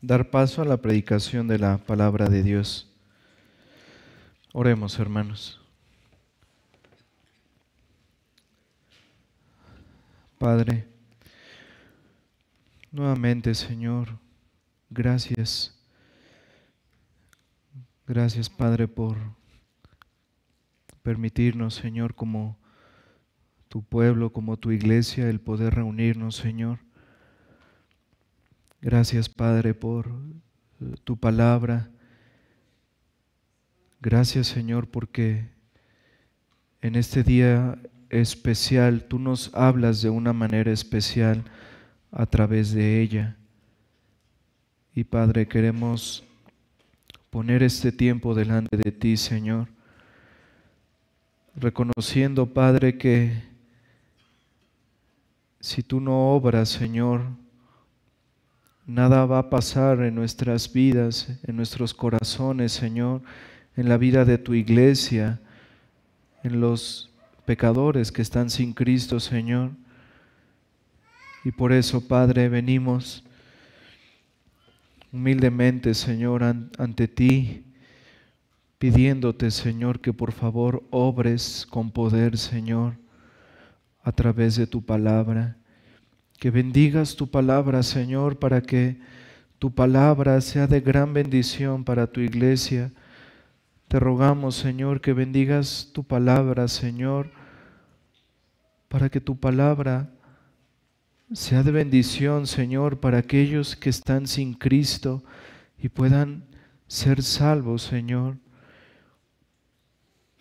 dar paso a la predicación de la palabra de Dios. Oremos, hermanos. Padre, nuevamente, Señor, gracias. Gracias, Padre, por permitirnos, Señor, como tu pueblo, como tu iglesia, el poder reunirnos, Señor. Gracias, Padre, por tu palabra. Gracias, Señor, porque en este día especial tú nos hablas de una manera especial a través de ella. Y Padre, queremos poner este tiempo delante de ti, Señor, reconociendo, Padre, que si tú no obras, Señor, nada va a pasar en nuestras vidas, en nuestros corazones, Señor, en la vida de tu iglesia, en los pecadores que están sin Cristo, Señor. Y por eso, Padre, venimos humildemente, Señor, ante ti, pidiéndote, Señor, que por favor obres con poder, Señor, a través de tu palabra. Que bendigas tu palabra, Señor, para que tu palabra sea de gran bendición para tu iglesia. Te rogamos, Señor, que bendigas tu palabra, Señor, para que tu palabra sea de bendición, Señor, para aquellos que están sin Cristo y puedan ser salvos, Señor.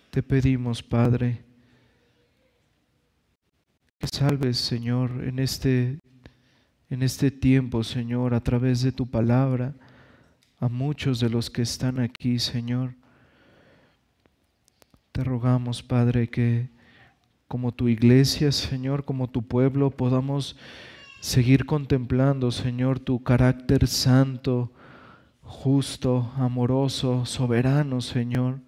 Te pedimos, Padre, que salves, Señor, en este tiempo, Señor, a través de tu palabra, a muchos de los que están aquí, Señor. Te rogamos, Padre, que como tu iglesia, Señor, como tu pueblo, podamos seguir contemplando, Señor, tu carácter santo, justo, amoroso, soberano, Señor.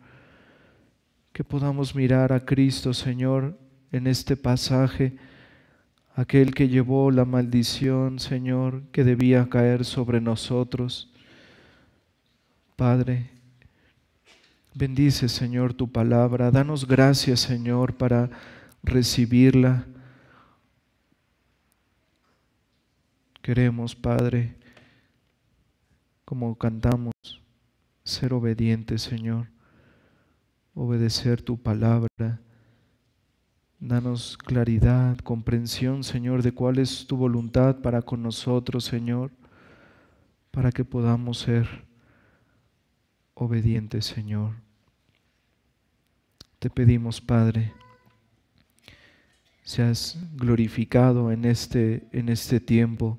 Que podamos mirar a Cristo, Señor, en este pasaje, aquel que llevó la maldición, Señor, que debía caer sobre nosotros. Padre, bendice, Señor, tu palabra. Danos gracias, Señor, para recibirla. Queremos, Padre, como cantamos, ser obedientes, Señor, obedecer tu palabra. Danos claridad, comprensión, Señor, de cuál es tu voluntad para con nosotros, Señor, para que podamos ser obedientes, Señor. Te pedimos, Padre, seas glorificado en este tiempo,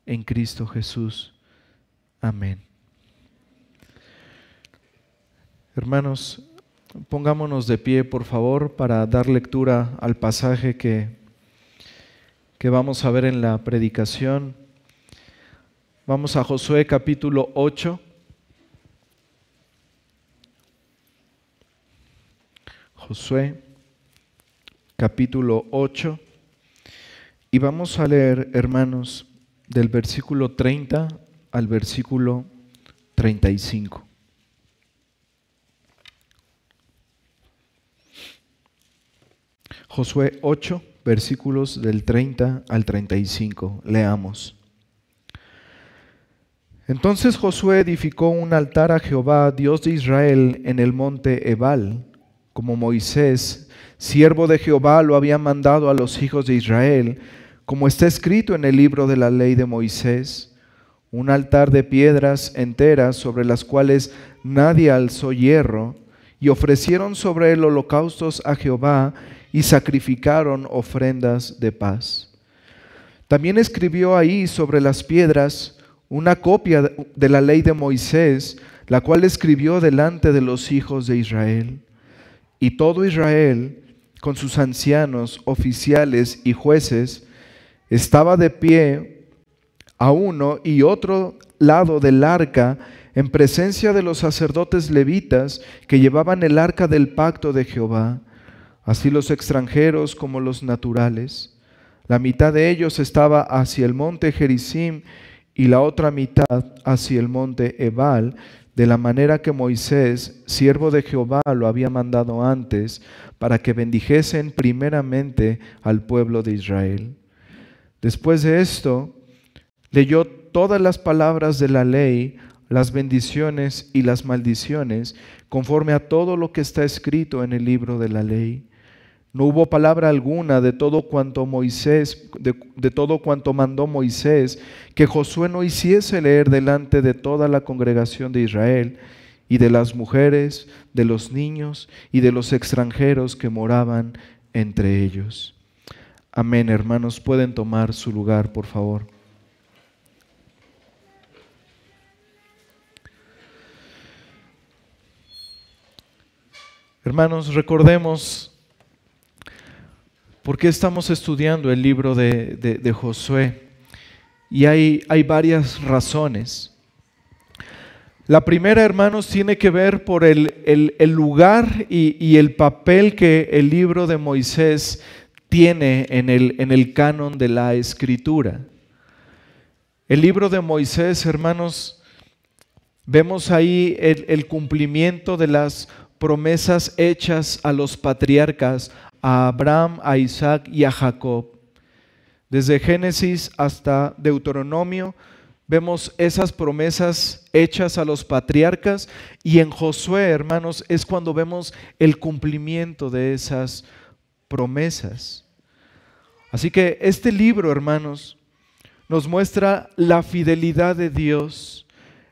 en Cristo Jesús. Amén. Hermanos, pongámonos de pie, por favor, para dar lectura al pasaje que vamos a ver en la predicación. Vamos a Josué capítulo 8. Josué capítulo 8. Y vamos a leer, hermanos, del versículo 30 al versículo 35. Josué 8, versículos del 30 al 35. Leamos. Entonces Josué edificó un altar a Jehová, Dios de Israel, en el monte Ebal, como Moisés, siervo de Jehová, lo había mandado a los hijos de Israel, como está escrito en el libro de la ley de Moisés, un altar de piedras enteras sobre las cuales nadie alzó hierro, y ofrecieron sobre él holocaustos a Jehová y sacrificaron ofrendas de paz. También escribió ahí sobre las piedras una copia de la ley de Moisés, la cual escribió delante de los hijos de Israel. Y todo Israel, con sus ancianos, oficiales y jueces, estaba de pie a uno y otro lado del arca, en presencia de los sacerdotes levitas que llevaban el arca del pacto de Jehová, así los extranjeros como los naturales. La mitad de ellos estaba hacia el monte Gerizim y la otra mitad hacia el monte Ebal, de la manera que Moisés, siervo de Jehová, lo había mandado antes, para que bendijesen primeramente al pueblo de Israel. Después de esto, leyó todas las palabras de la ley, las bendiciones y las maldiciones, conforme a todo lo que está escrito en el libro de la ley. No hubo palabra alguna de todo cuanto todo cuanto mandó Moisés, que Josué no hiciese leer delante de toda la congregación de Israel, y de las mujeres, de los niños y de los extranjeros que moraban entre ellos. Amén, hermanos. Pueden tomar su lugar, por favor. Hermanos, recordemos por qué estamos estudiando el libro de Josué. Y hay varias razones. La primera, hermanos, tiene que ver por el lugar y el papel que el libro de Moisés tiene en el canon de la Escritura. El libro de Moisés, hermanos, vemos ahí el cumplimiento de las promesas hechas a los patriarcas, a Abraham, a Isaac y a Jacob. Desde Génesis hasta Deuteronomio, vemos esas promesas hechas a los patriarcas, y en Josué, hermanos, es cuando vemos el cumplimiento de esas promesas. Así que este libro, hermanos, nos muestra la fidelidad de Dios.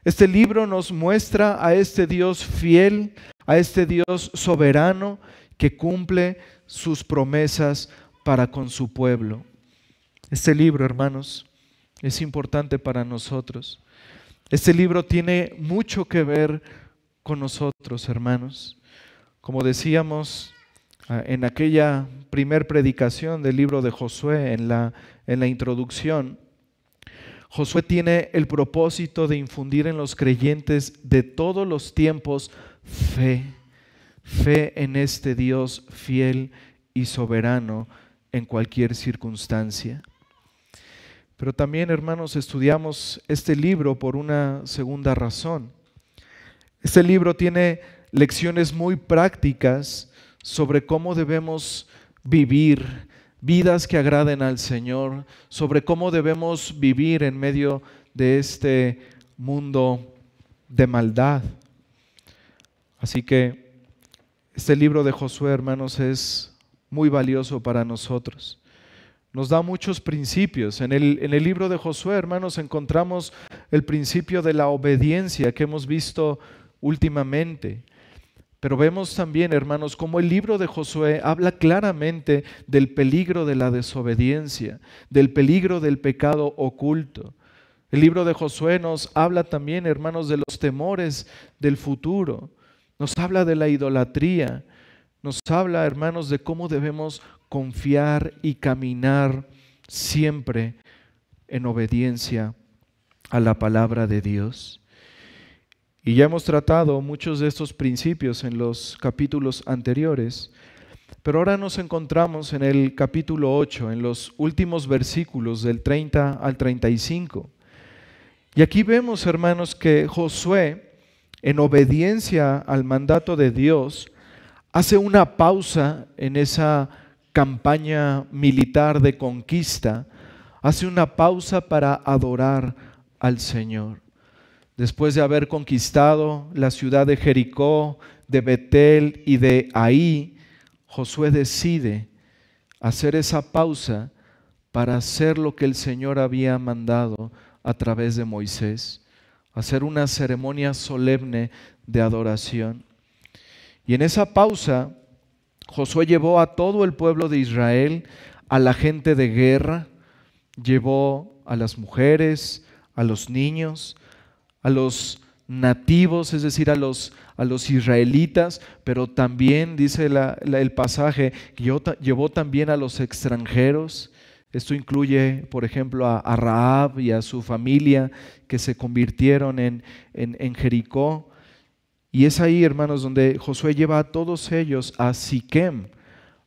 Este libro nos muestra a este Dios fiel, a este Dios soberano que cumple sus promesas para con su pueblo. Este libro, hermanos, es importante para nosotros. Este libro tiene mucho que ver con nosotros, hermanos. Como decíamos en aquella primer predicación del libro de Josué, en la introducción, Josué tiene el propósito de infundir en los creyentes de todos los tiempos fe en este Dios fiel y soberano en cualquier circunstancia. Pero también, hermanos, estudiamos este libro por una segunda razón. Este libro tiene lecciones muy prácticas sobre cómo debemos vivir vidas que agraden al Señor, sobre cómo debemos vivir en medio de este mundo de maldad. Así que este libro de Josué, hermanos, es muy valioso para nosotros. Nos da muchos principios. En el libro de Josué, hermanos, encontramos el principio de la obediencia que hemos visto últimamente. Pero vemos también, hermanos, cómo el libro de Josué habla claramente del peligro de la desobediencia, del peligro del pecado oculto. El libro de Josué nos habla también, hermanos, de los temores del futuro. Nos habla de la idolatría. Nos habla, hermanos, de cómo debemos confiar y caminar siempre en obediencia a la palabra de Dios. Y ya hemos tratado muchos de estos principios en los capítulos anteriores, pero ahora nos encontramos en el capítulo 8, en los últimos versículos del 30 al 35. Y aquí vemos, hermanos, que Josué, en obediencia al mandato de Dios, hace una pausa en esa campaña militar de conquista, hace una pausa para adorar al Señor. Después de haber conquistado la ciudad de Jericó, de Betel y de Ahí, Josué decide hacer esa pausa para hacer lo que el Señor había mandado a través de Moisés, hacer una ceremonia solemne de adoración. Y en esa pausa, Josué llevó a todo el pueblo de Israel, a la gente de guerra, llevó a las mujeres, a los niños, a los nativos, es decir, a los israelitas, pero también, dice el pasaje, llevó también a los extranjeros. Esto incluye, por ejemplo, a Rahab y a su familia que se convirtieron en Jericó. Y es ahí, hermanos, donde Josué lleva a todos ellos a Siquem,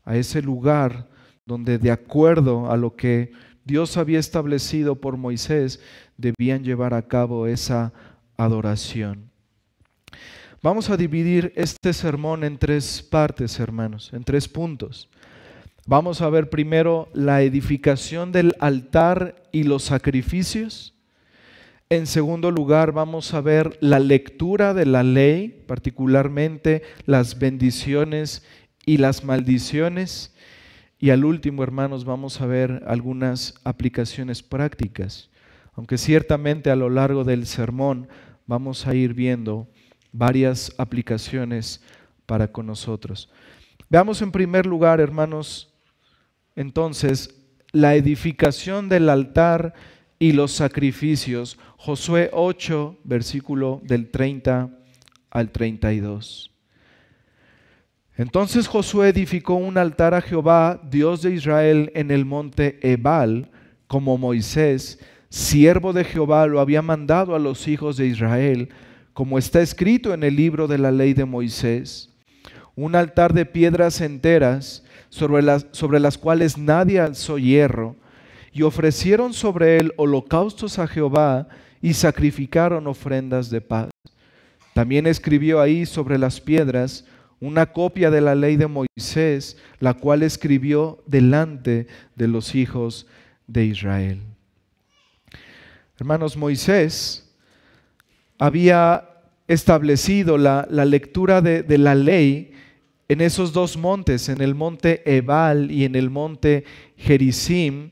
a ese lugar donde, de acuerdo a lo que Dios había establecido por Moisés, debían llevar a cabo esa adoración. Vamos a dividir este sermón en 3 partes, hermanos, en 3 puntos. Vamos a ver primero la edificación del altar y los sacrificios. En segundo lugar, vamos a ver la lectura de la ley, particularmente las bendiciones y las maldiciones. Y al último, hermanos, vamos a ver algunas aplicaciones prácticas. Aunque ciertamente a lo largo del sermón vamos a ir viendo varias aplicaciones para con nosotros. Veamos en primer lugar, hermanos, entonces, la edificación del altar y los sacrificios. Josué 8, versículo del 30 al 32. Entonces Josué edificó un altar a Jehová, Dios de Israel, en el monte Ebal, como Moisés, siervo de Jehová, lo había mandado a los hijos de Israel, como está escrito en el libro de la ley de Moisés. Un altar de piedras enteras, sobre las cuales nadie alzó hierro, y ofrecieron sobre él holocaustos a Jehová, y sacrificaron ofrendas de paz. También escribió ahí sobre las piedras una copia de la ley de Moisés, la cual escribió delante de los hijos de Israel. Hermanos, Moisés había establecido la lectura de la ley en esos 2 montes, en el monte Ebal y en el monte Gerizim,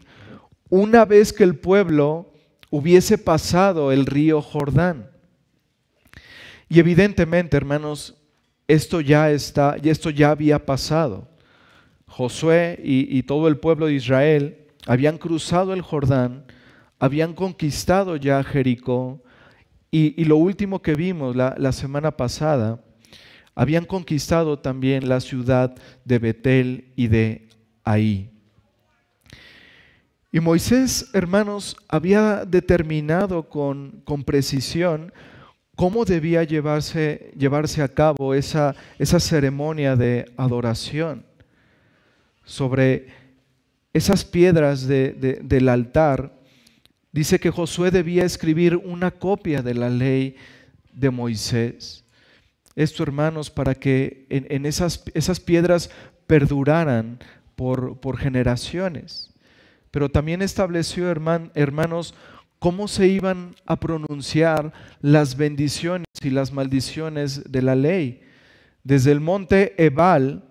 una vez que el pueblo hubiese pasado el río Jordán. Y evidentemente, hermanos, esto ya había pasado. Josué y todo el pueblo de Israel habían cruzado el Jordán, habían conquistado ya Jericó, y lo último que vimos la semana pasada, habían conquistado también la ciudad de Betel y de Ai. Y Moisés, hermanos, había determinado con precisión cómo debía llevarse a cabo esa ceremonia de adoración. Sobre esas piedras del altar, dice que Josué debía escribir una copia de la ley de Moisés. Esto, hermanos, para que en esas piedras perduraran por generaciones. Pero también estableció, hermanos, cómo se iban a pronunciar las bendiciones y las maldiciones de la ley. Desde el monte Ebal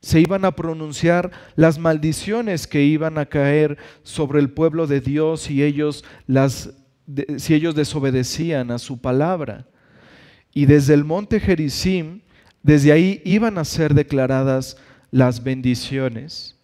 se iban a pronunciar las maldiciones que iban a caer sobre el pueblo de Dios si ellos desobedecían a su palabra. Y desde el monte Gerizim, desde ahí iban a ser declaradas las bendiciones.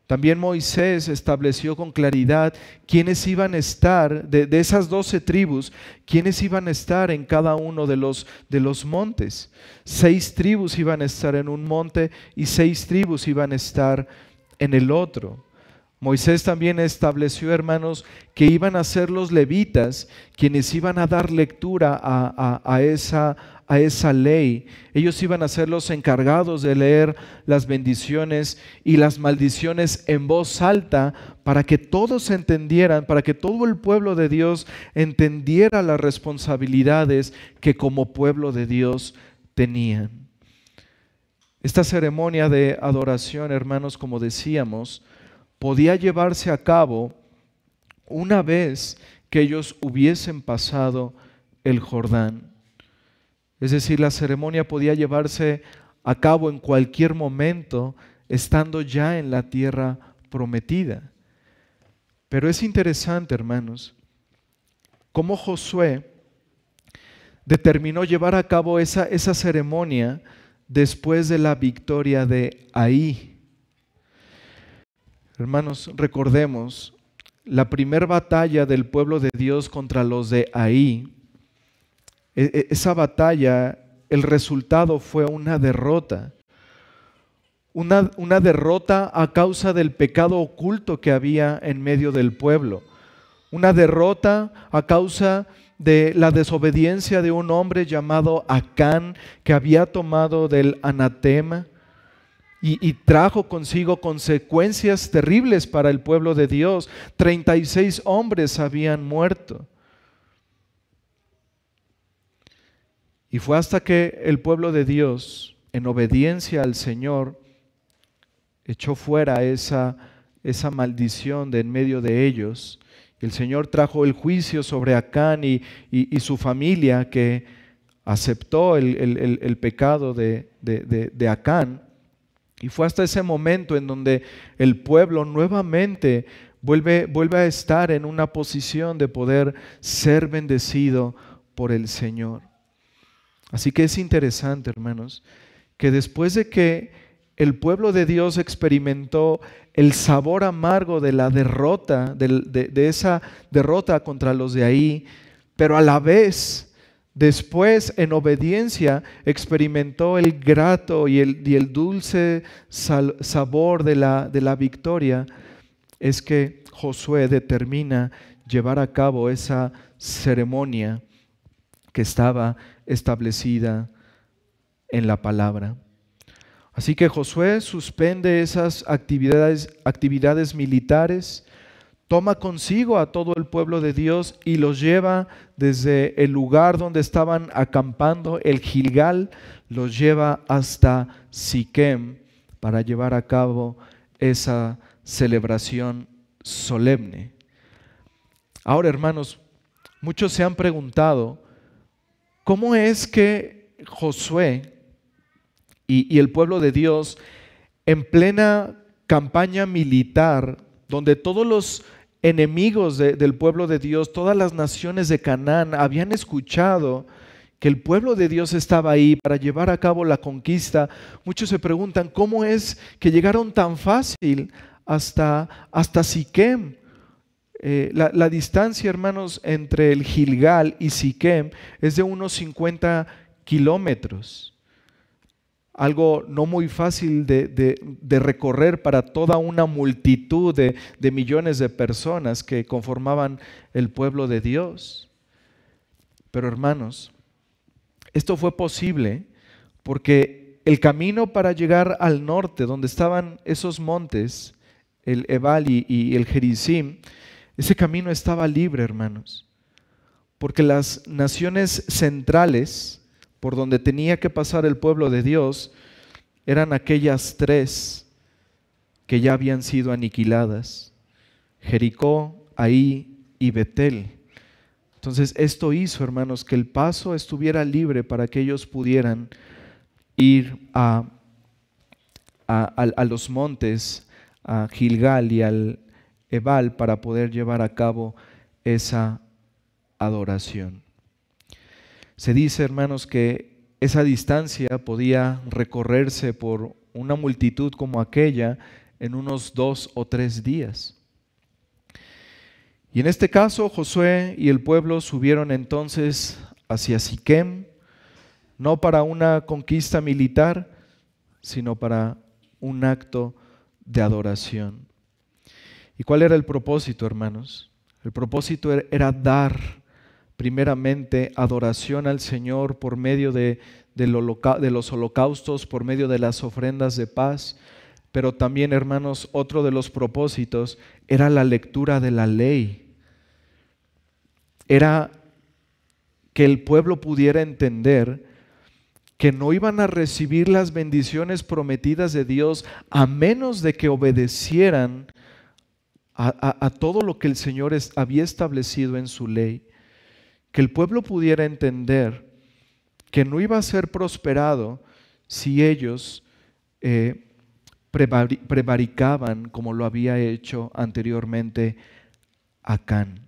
También Moisés estableció con claridad quiénes iban a estar, de esas 12 tribus, quiénes iban a estar en cada uno de los montes. 6 tribus iban a estar en un monte y 6 tribus iban a estar en el otro. Moisés también estableció, hermanos, que iban a ser los levitas quienes iban a dar lectura a esa ley. Ellos iban a ser los encargados de leer las bendiciones y las maldiciones en voz alta para que todos entendieran, para que todo el pueblo de Dios entendiera las responsabilidades que como pueblo de Dios tenían. Esta ceremonia de adoración, hermanos, como decíamos, podía llevarse a cabo una vez que ellos hubiesen pasado el Jordán. Es decir, la ceremonia podía llevarse a cabo en cualquier momento, estando ya en la tierra prometida. Pero es interesante, hermanos, cómo Josué determinó llevar a cabo esa ceremonia después de la victoria de Ai. Hermanos, recordemos, la primera batalla del pueblo de Dios contra los de Ai, esa batalla, el resultado fue una derrota. Una derrota a causa del pecado oculto que había en medio del pueblo. Una derrota a causa de la desobediencia de un hombre llamado Acán, que había tomado del anatema y trajo consigo consecuencias terribles para el pueblo de Dios. 36 hombres habían muerto. Y fue hasta que el pueblo de Dios, en obediencia al Señor, echó fuera esa maldición de en medio de ellos. El Señor trajo el juicio sobre Acán y su familia, que aceptó el pecado de Acán. Y fue hasta ese momento en donde el pueblo nuevamente vuelve a estar en una posición de poder ser bendecido por el Señor. Así que es interesante, hermanos, que después de que el pueblo de Dios experimentó el sabor amargo de la derrota, de esa derrota contra los de ahí, pero a la vez, después en obediencia, experimentó el grato y el dulce sabor de la victoria, es que Josué determina llevar a cabo esa ceremonia que estaba establecida en la palabra. Así que Josué suspende esas actividades militares, toma consigo a todo el pueblo de Dios y los lleva desde el lugar donde estaban acampando, el Gilgal, los lleva hasta Siquem para llevar a cabo esa celebración solemne. Ahora, hermanos, muchos se han preguntado, ¿cómo es que Josué y el pueblo de Dios, en plena campaña militar, donde todos los enemigos del pueblo de Dios, todas las naciones de Canaán habían escuchado que el pueblo de Dios estaba ahí para llevar a cabo la conquista, muchos se preguntan, ¿cómo es que llegaron tan fácil hasta Siquem? La distancia, hermanos, entre el Gilgal y Siquem es de unos 50 kilómetros. Algo no muy fácil de recorrer para toda una multitud de millones de personas que conformaban el pueblo de Dios. Pero, hermanos, esto fue posible porque el camino para llegar al norte, donde estaban esos montes, el Ebal y el Gerizim, ese camino estaba libre, hermanos, porque las naciones centrales por donde tenía que pasar el pueblo de Dios eran aquellas tres que ya habían sido aniquiladas: Jericó, Ahí y Betel. Entonces esto hizo, hermanos, que el paso estuviera libre para que ellos pudieran ir a los montes, a Gilgal y al Ebal, para poder llevar a cabo esa adoración. Se dice, hermanos, que esa distancia podía recorrerse por una multitud como aquella en unos 2 o 3 días. Y en este caso, Josué y el pueblo subieron entonces hacia Siquem, no para una conquista militar, sino para un acto de adoración. ¿Y cuál era el propósito, hermanos? El propósito era dar primeramente adoración al Señor por medio de los holocaustos, por medio de las ofrendas de paz, pero también, hermanos, otro de los propósitos era la lectura de la ley. Era que el pueblo pudiera entender que no iban a recibir las bendiciones prometidas de Dios a menos de que obedecieran a todo lo que el Señor había establecido en su ley. Que el pueblo pudiera entender que no iba a ser prosperado si ellos prevaricaban como lo había hecho anteriormente Acán.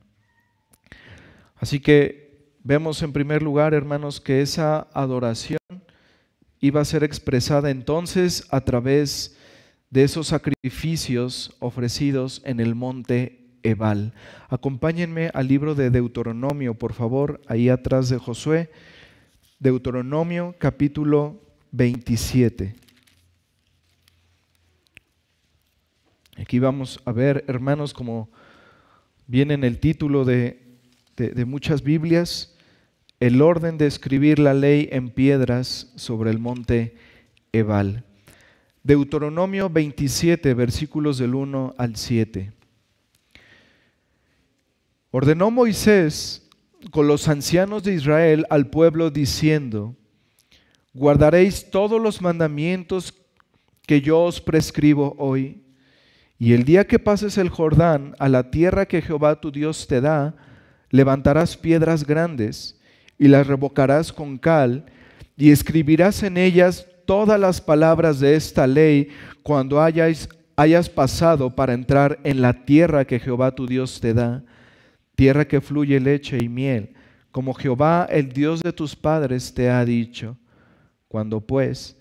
Así que vemos en primer lugar, hermanos, que esa adoración iba a ser expresada entonces a través de esos sacrificios ofrecidos en el monte Ebal. Acompáñenme al libro de Deuteronomio, por favor, ahí atrás de Josué. Deuteronomio capítulo 27. Aquí vamos a ver, hermanos, como viene en el título de muchas Biblias, el orden de escribir la ley en piedras sobre el monte Ebal. Deuteronomio 27, versículos del 1 al 7. Ordenó Moisés con los ancianos de Israel al pueblo diciendo: guardaréis todos los mandamientos que yo os prescribo hoy, y el día que pases el Jordán a la tierra que Jehová tu Dios te da, levantarás piedras grandes y las revocarás con cal, y escribirás en ellas todas las palabras de esta ley cuando hayas pasado para entrar en la tierra que Jehová tu Dios te da, tierra que fluye leche y miel, como Jehová el Dios de tus padres te ha dicho. Cuando pues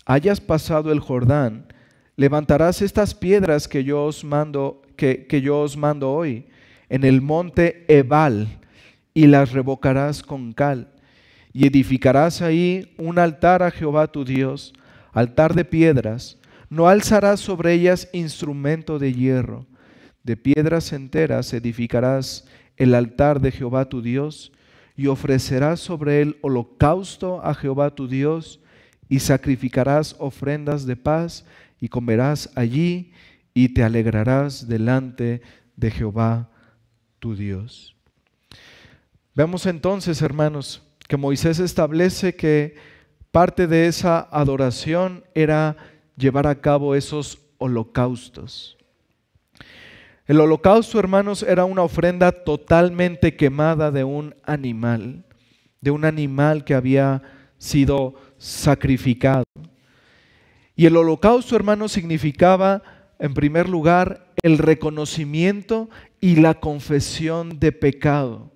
hayas pasado el Jordán, levantarás estas piedras que yo os mando hoy en el monte Ebal, y las revocarás con cal, y edificarás ahí un altar a Jehová tu Dios, altar de piedras. No alzarás sobre ellas instrumento de hierro. De piedras enteras edificarás el altar de Jehová tu Dios, y ofrecerás sobre él holocausto a Jehová tu Dios, y sacrificarás ofrendas de paz, y comerás allí, y te alegrarás delante de Jehová tu Dios. Vemos entonces, hermanos, que Moisés establece que parte de esa adoración era llevar a cabo esos holocaustos. El holocausto, hermanos, era una ofrenda totalmente quemada de un animal que había sido sacrificado. Y el holocausto, hermanos, significaba, en primer lugar, el reconocimiento y la confesión de pecado.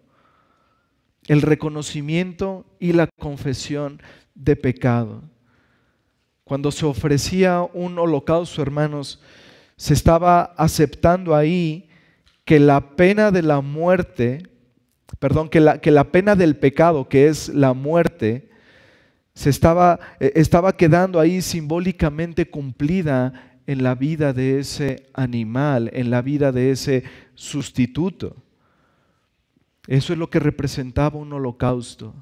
El reconocimiento y la confesión de pecado. Cuando se ofrecía un holocausto, hermanos, se estaba aceptando ahí que la pena de la muerte, que la pena del pecado, que es la muerte, estaba quedando ahí simbólicamente cumplida en la vida de ese animal, en la vida de ese sustituto. Eso es lo que representaba un holocausto,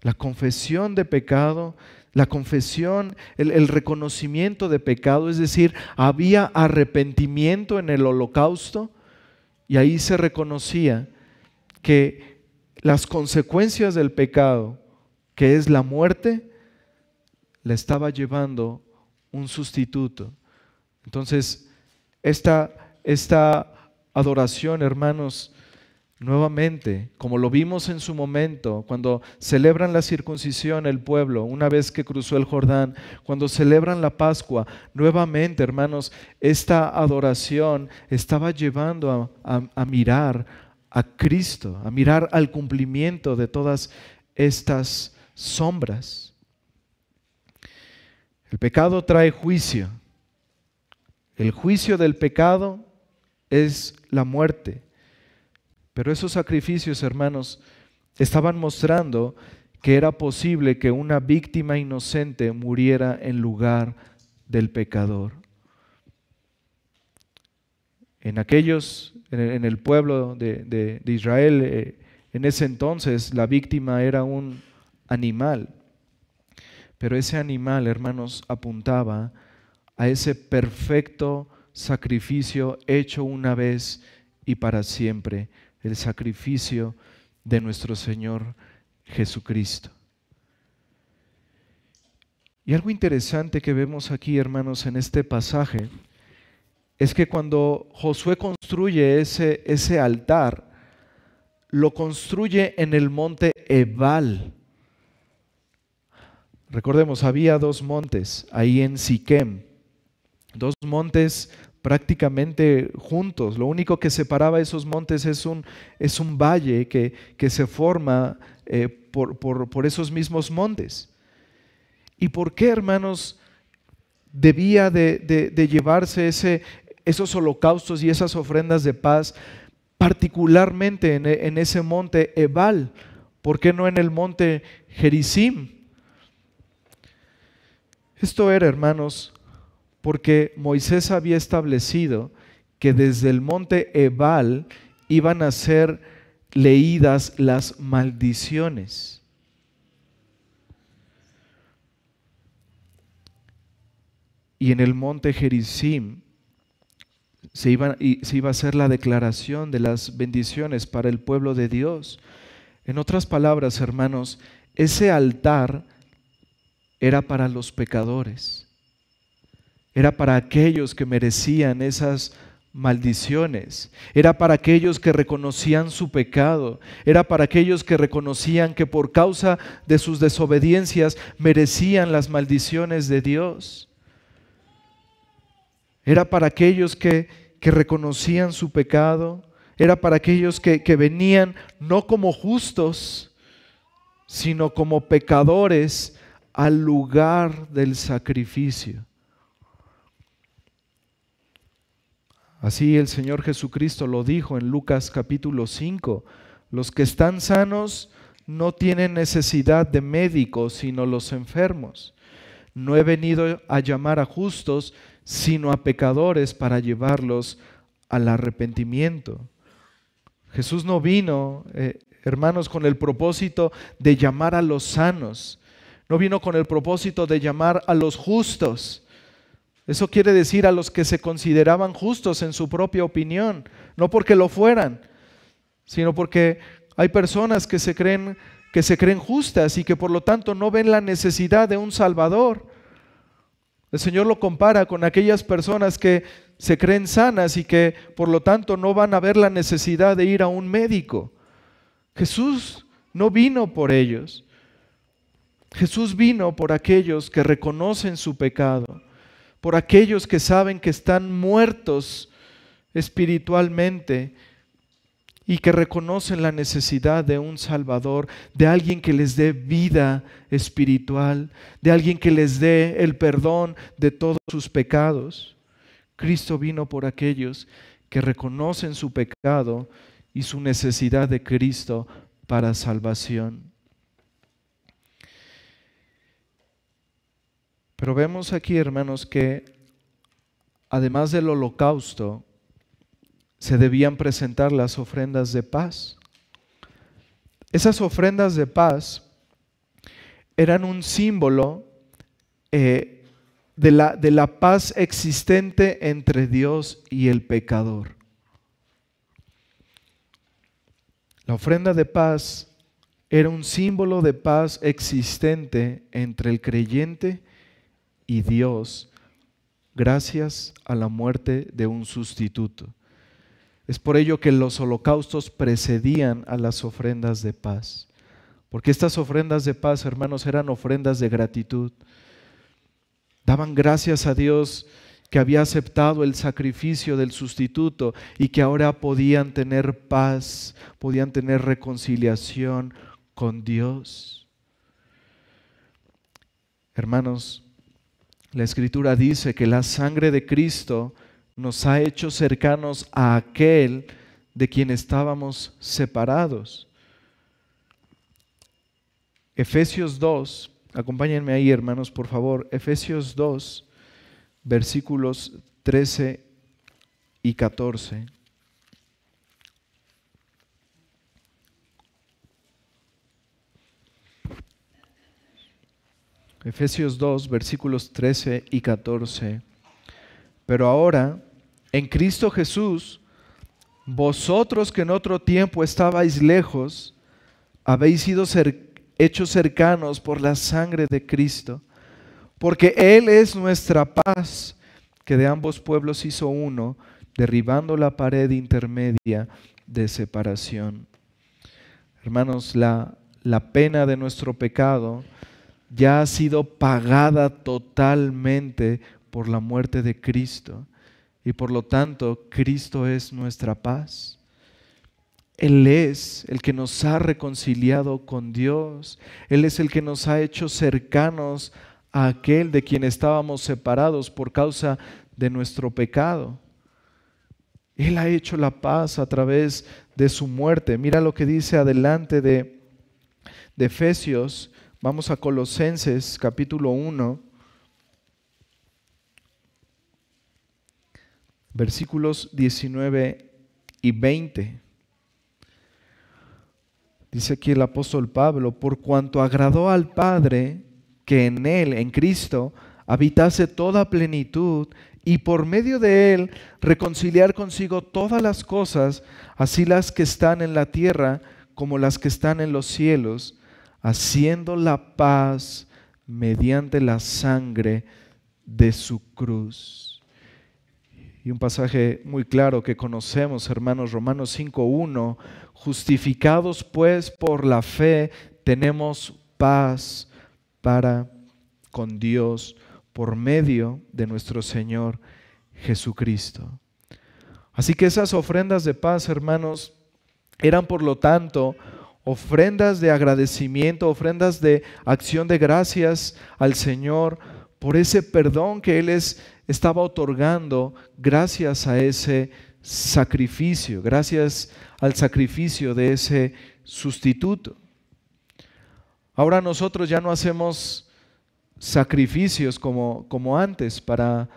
la confesión de pecado, la confesión, el reconocimiento de pecado, es decir, había arrepentimiento en el holocausto y ahí se reconocía que las consecuencias del pecado, que es la muerte, la estaba llevando un sustituto. Entonces, esta adoración, hermanos, nuevamente, como lo vimos en su momento, cuando celebran la circuncisión el pueblo, una vez que cruzó el Jordán, cuando celebran la Pascua, nuevamente, hermanos, esta adoración estaba llevando a mirar a Cristo, a mirar al cumplimiento de todas estas sombras. El pecado trae juicio. El juicio del pecado es la muerte. Pero esos sacrificios, hermanos, estaban mostrando que era posible que una víctima inocente muriera en lugar del pecador. En el pueblo de Israel, en ese entonces, la víctima era un animal. Pero ese animal, hermanos, apuntaba a ese perfecto sacrificio hecho una vez y para siempre, el sacrificio de nuestro Señor Jesucristo. Y algo interesante que vemos aquí, hermanos, en este pasaje, es que cuando Josué construye ese altar, lo construye en el monte Ebal. Recordemos, había dos montes ahí en Siquem, dos montes prácticamente juntos. Lo único que separaba esos montes es un valle que se forma por esos mismos montes. ¿Y por qué, hermanos, debía de llevarse esos holocaustos y esas ofrendas de paz particularmente en ese monte Ebal? ¿Por qué no en el monte Gerizim? Esto era, hermanos, porque Moisés había establecido que desde el monte Ebal iban a ser leídas las maldiciones. Y en el monte Gerizim se iba a hacer la declaración de las bendiciones para el pueblo de Dios. En otras palabras, hermanos, ese altar era para los pecadores, era para aquellos que merecían esas maldiciones, era para aquellos que reconocían su pecado, era para aquellos que reconocían que por causa de sus desobediencias merecían las maldiciones de Dios. Era para aquellos que reconocían su pecado, era para aquellos que venían no como justos, sino como pecadores al lugar del sacrificio. Así el Señor Jesucristo lo dijo en Lucas capítulo 5, los que están sanos no tienen necesidad de médicos, sino los enfermos. No he venido a llamar a justos, sino a pecadores para llevarlos al arrepentimiento. Jesús no vino, hermanos, con el propósito de llamar a los sanos. No vino con el propósito de llamar a los justos. Eso quiere decir a los que se consideraban justos en su propia opinión, no porque lo fueran, sino porque hay personas que se creen justas y que por lo tanto no ven la necesidad de un Salvador. El Señor lo compara con aquellas personas que se creen sanas y que por lo tanto no van a ver la necesidad de ir a un médico. Jesús no vino por ellos. Jesús vino por aquellos que reconocen su pecado, por aquellos que saben que están muertos espiritualmente y que reconocen la necesidad de un Salvador, de alguien que les dé vida espiritual, de alguien que les dé el perdón de todos sus pecados. Cristo vino por aquellos que reconocen su pecado y su necesidad de Cristo para salvación. Pero vemos aquí, hermanos, que además del holocausto, se debían presentar las ofrendas de paz. Esas ofrendas de paz eran un símbolo de la paz existente entre Dios y el pecador. La ofrenda de paz era un símbolo de paz existente entre el creyente y Dios, gracias a la muerte de un sustituto. Es por ello que los holocaustos precedían a las ofrendas de paz, porque estas ofrendas de paz, hermanos, eran ofrendas de gratitud. Daban gracias a Dios que había aceptado el sacrificio del sustituto y que ahora podían tener paz, podían tener reconciliación con Dios. Hermanos, la Escritura dice que la sangre de Cristo nos ha hecho cercanos a aquel de quien estábamos separados. Efesios 2, acompáñenme ahí, hermanos, por favor. Efesios 2, versículos 13 y 14. Efesios 2, versículos 13 y 14. Pero ahora, en Cristo Jesús, vosotros que en otro tiempo estabais lejos, habéis sido hechos cercanos por la sangre de Cristo, porque Él es nuestra paz, que de ambos pueblos hizo uno, derribando la pared intermedia de separación. Hermanos, la pena de nuestro pecado ya ha sido pagada totalmente por la muerte de Cristo y por lo tanto Cristo es nuestra paz. Él es el que nos ha reconciliado con Dios. Él es el que nos ha hecho cercanos a aquel de quien estábamos separados por causa de nuestro pecado. Él ha hecho la paz a través de su muerte. Mira lo que dice adelante de Efesios. Vamos a Colosenses capítulo 1, versículos 19 y 20. Dice aquí el apóstol Pablo: por cuanto agradó al Padre que en Él, en Cristo, habitase toda plenitud, y por medio de Él reconciliar consigo todas las cosas, así las que están en la tierra como las que están en los cielos, haciendo la paz mediante la sangre de su cruz. Y un pasaje muy claro que conocemos, hermanos, Romanos 5:1, justificados pues por la fe, tenemos paz para con Dios por medio de nuestro Señor Jesucristo. Así que esas ofrendas de paz, hermanos, eran por lo tanto ofrendas de agradecimiento, ofrendas de acción de gracias al Señor por ese perdón que Él estaba otorgando gracias a ese sacrificio, gracias al sacrificio de ese sustituto. Ahora nosotros ya no hacemos sacrificios como antes para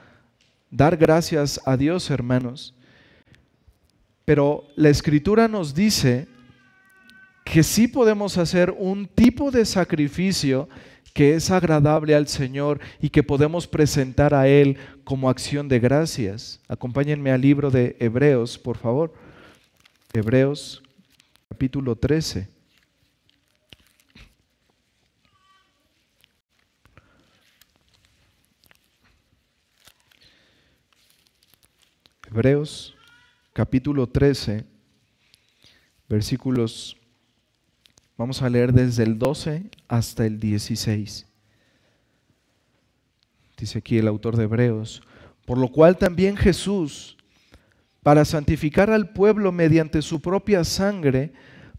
dar gracias a Dios, hermanos. Pero la Escritura nos dice que sí podemos hacer un tipo de sacrificio que es agradable al Señor y que podemos presentar a Él como acción de gracias. Acompáñenme al libro de Hebreos, por favor. Hebreos capítulo 13. Hebreos capítulo 13, versículos, vamos a leer desde el 12 hasta el 16. Dice aquí el autor de Hebreos: por lo cual también Jesús, para santificar al pueblo mediante su propia sangre,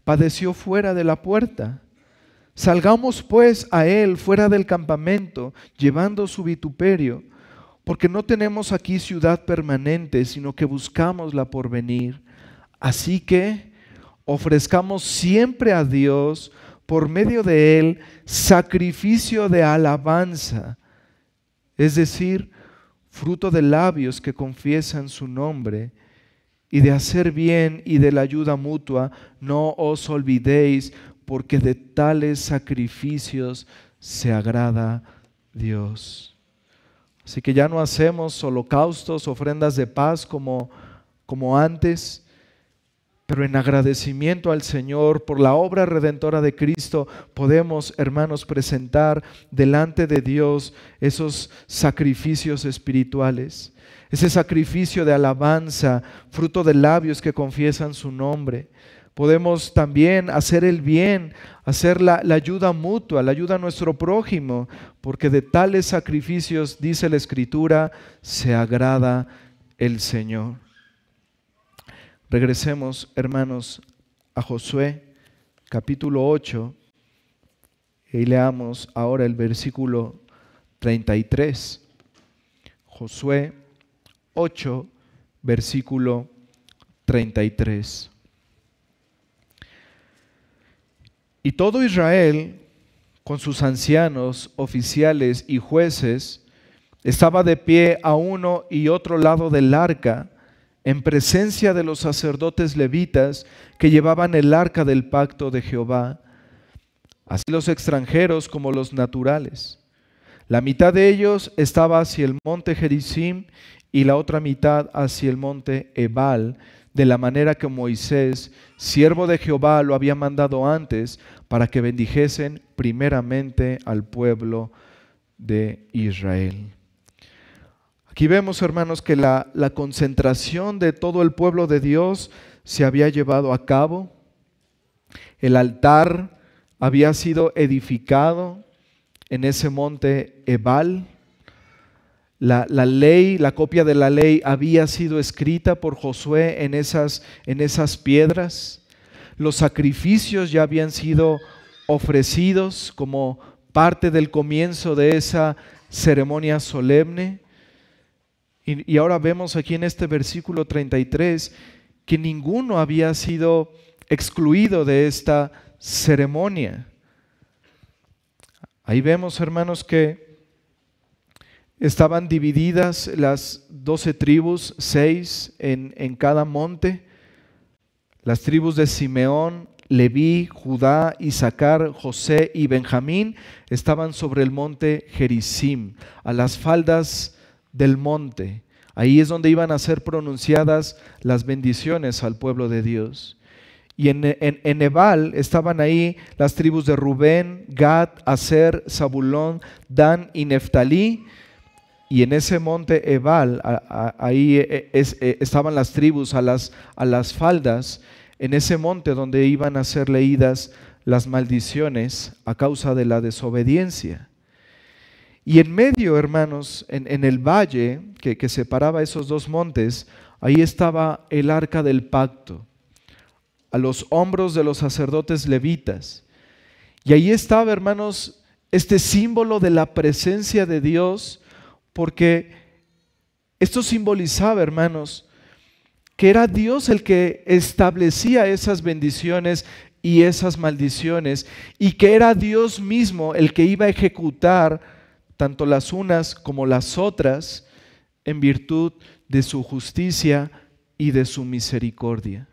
padeció fuera de la puerta. Salgamos pues a él fuera del campamento, llevando su vituperio, porque no tenemos aquí ciudad permanente, sino que buscamos la porvenir. Así que ofrezcamos siempre a Dios, por medio de Él, sacrificio de alabanza, es decir, fruto de labios que confiesan su nombre, y de hacer bien y de la ayuda mutua, no os olvidéis, porque de tales sacrificios se agrada Dios. Así que ya no hacemos holocaustos, ofrendas de paz como antes, pero en agradecimiento al Señor por la obra redentora de Cristo podemos, hermanos, presentar delante de Dios esos sacrificios espirituales, ese sacrificio de alabanza, fruto de labios que confiesan su nombre. Podemos también hacer el bien, hacer la ayuda mutua, la ayuda a nuestro prójimo, porque de tales sacrificios, dice la Escritura, se agrada el Señor. Regresemos, hermanos, a Josué, capítulo 8, y leamos ahora el versículo 33. Josué 8, versículo 33. Y todo Israel, con sus ancianos, oficiales y jueces, estaba de pie a uno y otro lado del arca, en presencia de los sacerdotes levitas que llevaban el arca del pacto de Jehová, así los extranjeros como los naturales. La mitad de ellos estaba hacia el monte Gerizim y la otra mitad hacia el monte Ebal, de la manera que Moisés, siervo de Jehová, lo había mandado antes, para que bendijesen primeramente al pueblo de Israel. Aquí vemos, hermanos, que la concentración de todo el pueblo de Dios se había llevado a cabo. El altar había sido edificado en ese monte Ebal. La ley, la copia de la ley había sido escrita por Josué en esas piedras. Los sacrificios ya habían sido ofrecidos como parte del comienzo de esa ceremonia solemne. Y ahora vemos aquí en este versículo 33 que ninguno había sido excluido de esta ceremonia. Ahí vemos, hermanos, que estaban divididas las 12 tribus, 6 en cada monte. Las tribus de Simeón, Leví, Judá, Isaacar, José y Benjamín estaban sobre el monte Gerizim, a las faldas del monte. Ahí es donde iban a ser pronunciadas las bendiciones al pueblo de Dios. Y en Ebal estaban ahí las tribus de Rubén, Gad, Aser, Zabulón, Dan y Neftalí. Y en ese monte Ebal, ahí estaban las tribus a las faldas, en ese monte donde iban a ser leídas las maldiciones a causa de la desobediencia. Y en medio, hermanos, en el valle que separaba esos dos montes, ahí estaba el arca del pacto, a los hombros de los sacerdotes levitas. Y ahí estaba, hermanos, este símbolo de la presencia de Dios, porque esto simbolizaba, hermanos, que era Dios el que establecía esas bendiciones y esas maldiciones, y que era Dios mismo el que iba a ejecutar tanto las unas como las otras en virtud de su justicia y de su misericordia.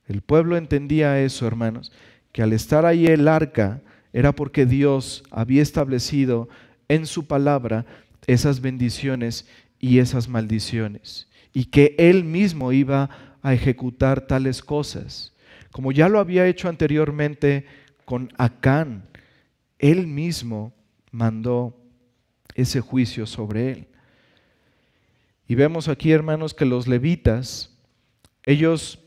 El pueblo entendía eso, hermanos, que al estar ahí el arca era porque Dios había establecido en su palabra esas bendiciones y esas maldiciones, y que Él mismo iba a ejecutar tales cosas, como ya lo había hecho anteriormente con Acán. Él mismo mandó ese juicio sobre él. Y vemos aquí, hermanos, que los levitas, ellos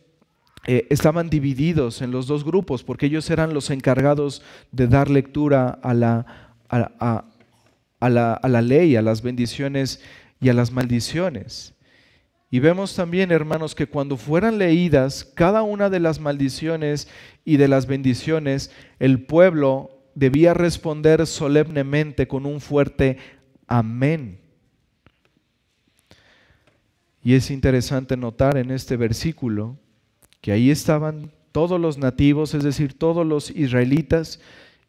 estaban divididos en los dos grupos, porque ellos eran los encargados de dar lectura a la ley, a las bendiciones y a las maldiciones. Y vemos también, hermanos, que cuando fueran leídas cada una de las maldiciones y de las bendiciones, el pueblo debía responder solemnemente con un fuerte amén. Y es interesante notar en este versículo que ahí estaban todos los nativos, es decir, todos los israelitas,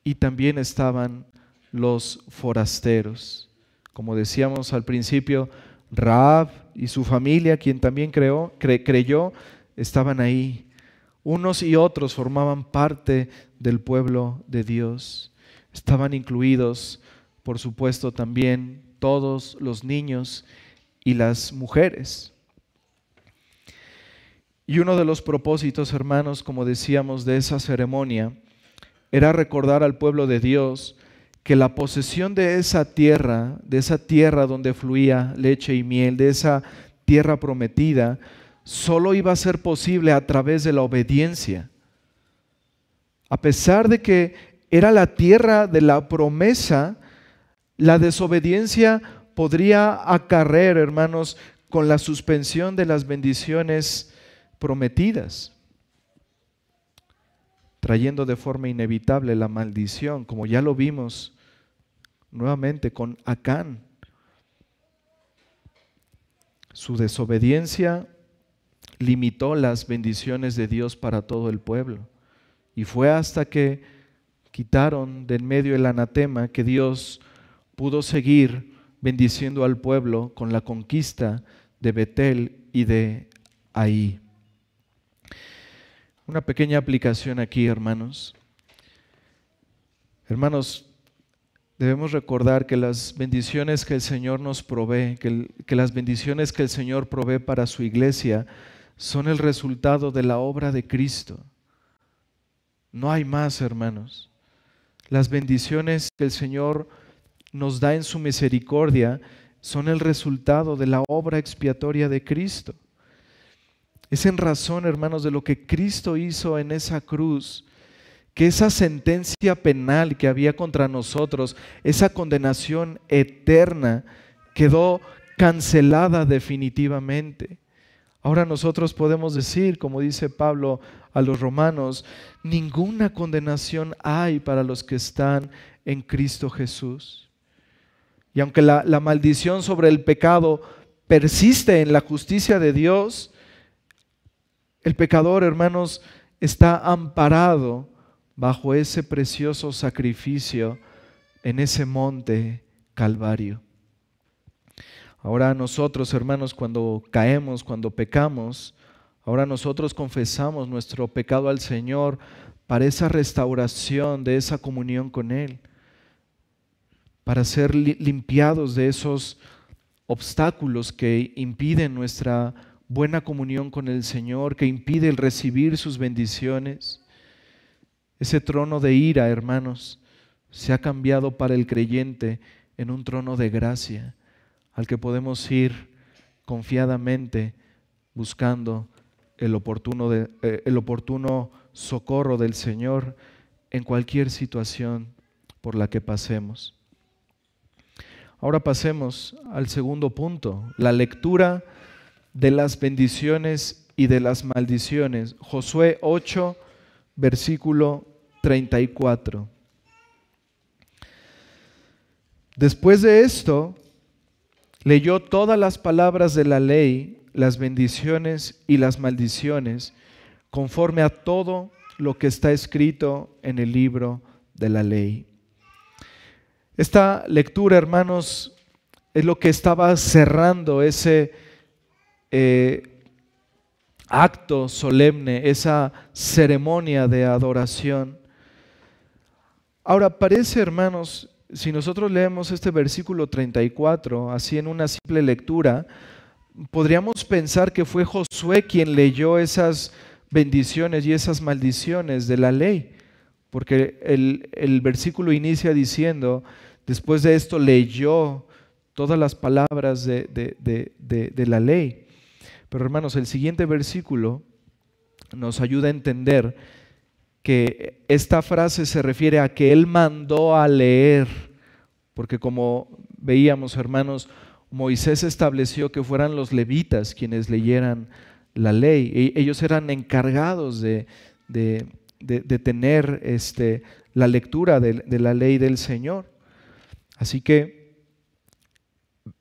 y también estaban los forasteros. Como decíamos al principio, Rahab y su familia, quien también creyó, estaban ahí. Unos y otros formaban parte del pueblo de Dios. Estaban incluidos, por supuesto, también todos los niños y las mujeres. Y uno de los propósitos, hermanos, como decíamos, de esa ceremonia, era recordar al pueblo de Dios que la posesión de esa tierra donde fluía leche y miel, de esa tierra prometida, solo iba a ser posible a través de la obediencia. A pesar de que era la tierra de la promesa, la desobediencia podría acarrear, hermanos, con la suspensión de las bendiciones prometidas, trayendo de forma inevitable la maldición, como ya lo vimos nuevamente con Acán. Su desobediencia limitó las bendiciones de Dios para todo el pueblo, y fue hasta que quitaron de en medio el anatema que Dios pudo seguir bendiciendo al pueblo con la conquista de Betel y de Ai. Una pequeña aplicación aquí, hermanos. Hermanos, debemos recordar que las bendiciones que el Señor nos provee, que las bendiciones que el Señor provee para su iglesia son el resultado de la obra de Cristo. No hay más, hermanos. Las bendiciones que el Señor nos da en su misericordia son el resultado de la obra expiatoria de Cristo. Es en razón, hermanos, de lo que Cristo hizo en esa cruz, que esa sentencia penal que había contra nosotros, esa condenación eterna, quedó cancelada definitivamente. Ahora nosotros podemos decir, como dice Pablo a los romanos, ninguna condenación hay para los que están en Cristo Jesús. Y aunque la maldición sobre el pecado persiste en la justicia de Dios, el pecador, hermanos, está amparado bajo ese precioso sacrificio en ese monte Calvario. Ahora nosotros, hermanos, cuando caemos, cuando pecamos, ahora nosotros confesamos nuestro pecado al Señor para esa restauración de esa comunión con Él, para ser limpiados de esos obstáculos que impiden nuestra buena comunión con el Señor, que impide el recibir sus bendiciones. Ese trono de ira, hermanos, se ha cambiado para el creyente en un trono de gracia, al que podemos ir confiadamente buscando el oportuno socorro del Señor en cualquier situación por la que pasemos. Ahora pasemos al segundo punto, la lectura de las bendiciones y de las maldiciones. Josué 8, versículo 34. Después de esto, leyó todas las palabras de la ley, las bendiciones y las maldiciones, conforme a todo lo que está escrito en el libro de la ley. Esta lectura, hermanos, es lo que estaba cerrando ese acto solemne, esa ceremonia de adoración. Ahora, parece, hermanos, si nosotros leemos este versículo 34, así en una simple lectura, podríamos pensar que fue Josué quien leyó esas bendiciones y esas maldiciones de la ley, porque el versículo inicia diciendo, después de esto leyó todas las palabras de la ley. Pero hermanos, el siguiente versículo nos ayuda a entender que esta frase se refiere a que él mandó a leer, porque como veíamos, hermanos, Moisés estableció que fueran los levitas quienes leyeran la ley. Ellos eran encargados de tener la lectura de la ley del Señor. Así que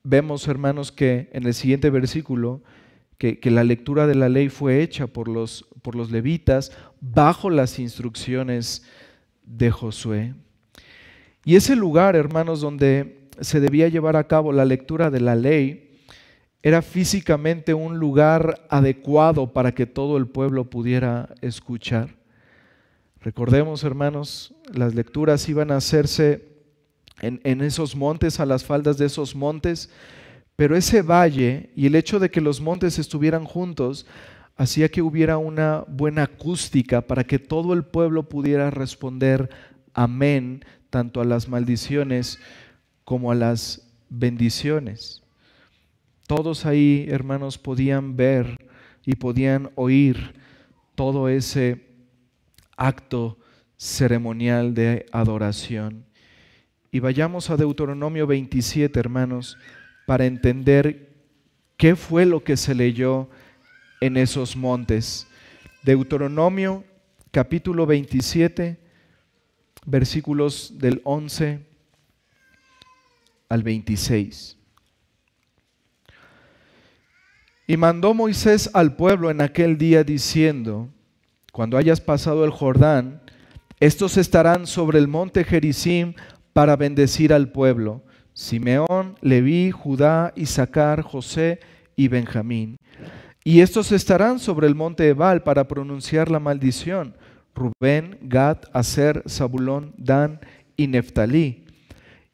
vemos, hermanos, que en el siguiente versículo que la lectura de la ley fue hecha por los levitas bajo las instrucciones de Josué. Y ese lugar, hermanos, donde se debía llevar a cabo la lectura de la ley, era físicamente un lugar adecuado para que todo el pueblo pudiera escuchar. Recordemos, hermanos, las lecturas iban a hacerse en esos montes, a las faldas de esos montes, pero ese valle y el hecho de que los montes estuvieran juntos hacía que hubiera una buena acústica para que todo el pueblo pudiera responder amén, tanto a las maldiciones como a las bendiciones. Todos ahí, hermanos, podían ver y podían oír todo ese acto ceremonial de adoración. Y vayamos a Deuteronomio 27, hermanos, para entender qué fue lo que se leyó en esos montes. Deuteronomio capítulo 27, versículos del 11 al 26. Y mandó Moisés al pueblo en aquel día diciendo, cuando hayas pasado el Jordán, estos estarán sobre el monte Gerizim para bendecir al pueblo: Simeón, Leví, Judá, Isaacar, José y Benjamín. Y estos estarán sobre el monte Ebal para pronunciar la maldición: Rubén, Gad, Aser, Zabulón, Dan y Neftalí.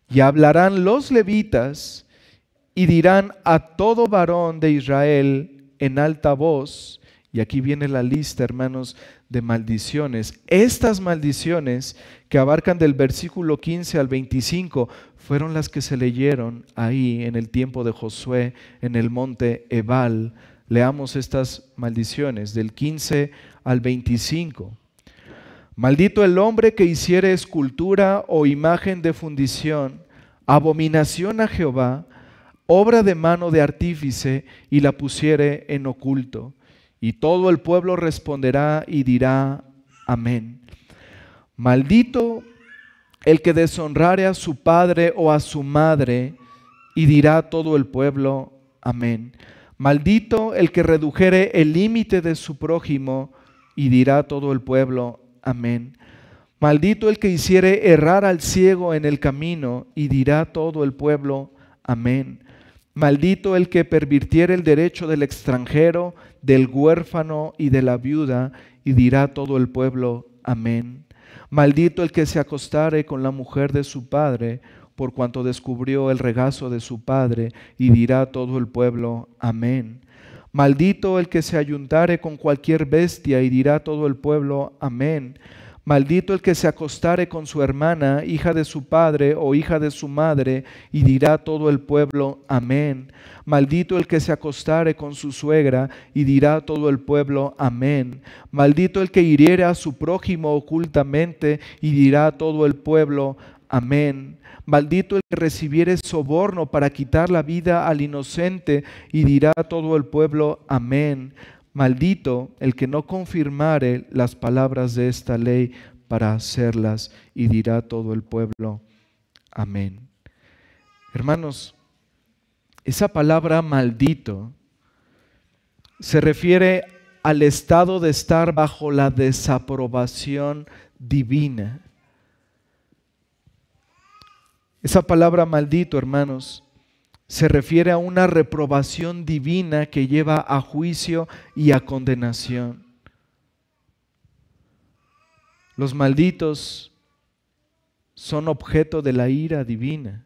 Y hablarán los levitas y dirán a todo varón de Israel en alta voz, y aquí viene la lista, hermanos, de maldiciones. Estas maldiciones que abarcan del versículo 15 al 25 fueron las que se leyeron ahí en el tiempo de Josué en el monte Ebal. Leamos estas maldiciones del 15 al 25. Maldito el hombre que hiciere escultura o imagen de fundición, abominación a Jehová, obra de mano de artífice, y la pusiere en oculto. Y todo el pueblo responderá y dirá amén. Maldito el que deshonrare a su padre o a su madre, y dirá todo el pueblo amén. Maldito el que redujere el límite de su prójimo, y dirá todo el pueblo amén. Maldito el que hiciere errar al ciego en el camino, y dirá todo el pueblo amén. Maldito el que pervirtiere el derecho del extranjero, del huérfano y de la viuda, y dirá todo el pueblo amén. Maldito el que se acostare con la mujer de su padre, por cuanto descubrió el regazo de su padre, y dirá todo el pueblo amén. Maldito el que se ayuntare con cualquier bestia, y dirá todo el pueblo amén. Maldito el que se acostare con su hermana, hija de su padre o hija de su madre, y dirá todo el pueblo, amén. Maldito el que se acostare con su suegra, y dirá todo el pueblo, amén. Maldito el que hiriere a su prójimo ocultamente, y dirá todo el pueblo, amén. Maldito el que recibiere soborno para quitar la vida al inocente, y dirá todo el pueblo, amén. Maldito el que no confirmare las palabras de esta ley para hacerlas, y dirá todo el pueblo, amén. Hermanos, esa palabra maldito se refiere al estado de estar bajo la desaprobación divina. Esa palabra maldito, hermanos, se refiere a una reprobación divina que lleva a juicio y a condenación. Los malditos son objeto de la ira divina.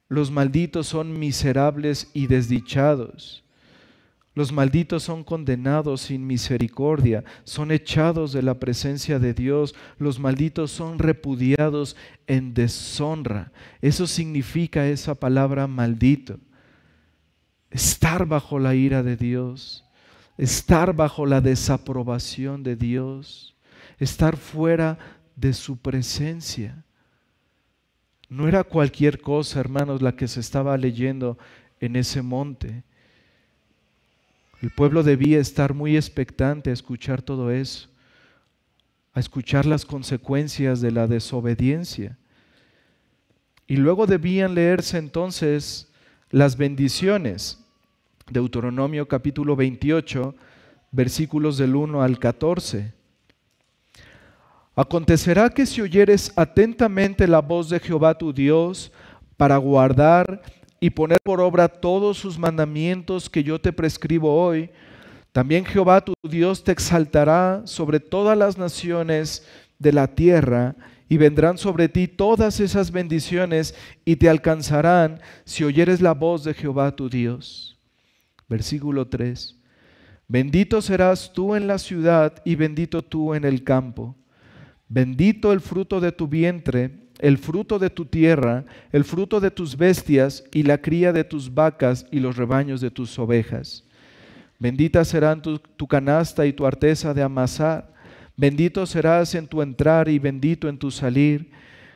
Los malditos son miserables y desdichados. Los malditos son condenados sin misericordia, son echados de la presencia de Dios. Los malditos son repudiados en deshonra. Eso significa esa palabra maldito. Estar bajo la ira de Dios, estar bajo la desaprobación de Dios, estar fuera de su presencia. No era cualquier cosa, hermanos, la que se estaba leyendo en ese monte. El pueblo debía estar muy expectante a escuchar todo eso, a escuchar las consecuencias de la desobediencia. Y luego debían leerse entonces las bendiciones. Deuteronomio capítulo 28, versículos del 1 al 14. Acontecerá que si oyeres atentamente la voz de Jehová tu Dios para guardar y poner por obra todos sus mandamientos que yo te prescribo hoy, también Jehová tu Dios te exaltará sobre todas las naciones de la tierra, y vendrán sobre ti todas esas bendiciones y te alcanzarán si oyeres la voz de Jehová tu Dios. Versículo 3. Bendito serás tú en la ciudad y bendito tú en el campo. Bendito el fruto de tu vientre, el fruto de tu tierra, el fruto de tus bestias y la cría de tus vacas y los rebaños de tus ovejas. Bendita serán tu canasta y tu arteza de amasar. Bendito serás en tu entrar y bendito en tu salir.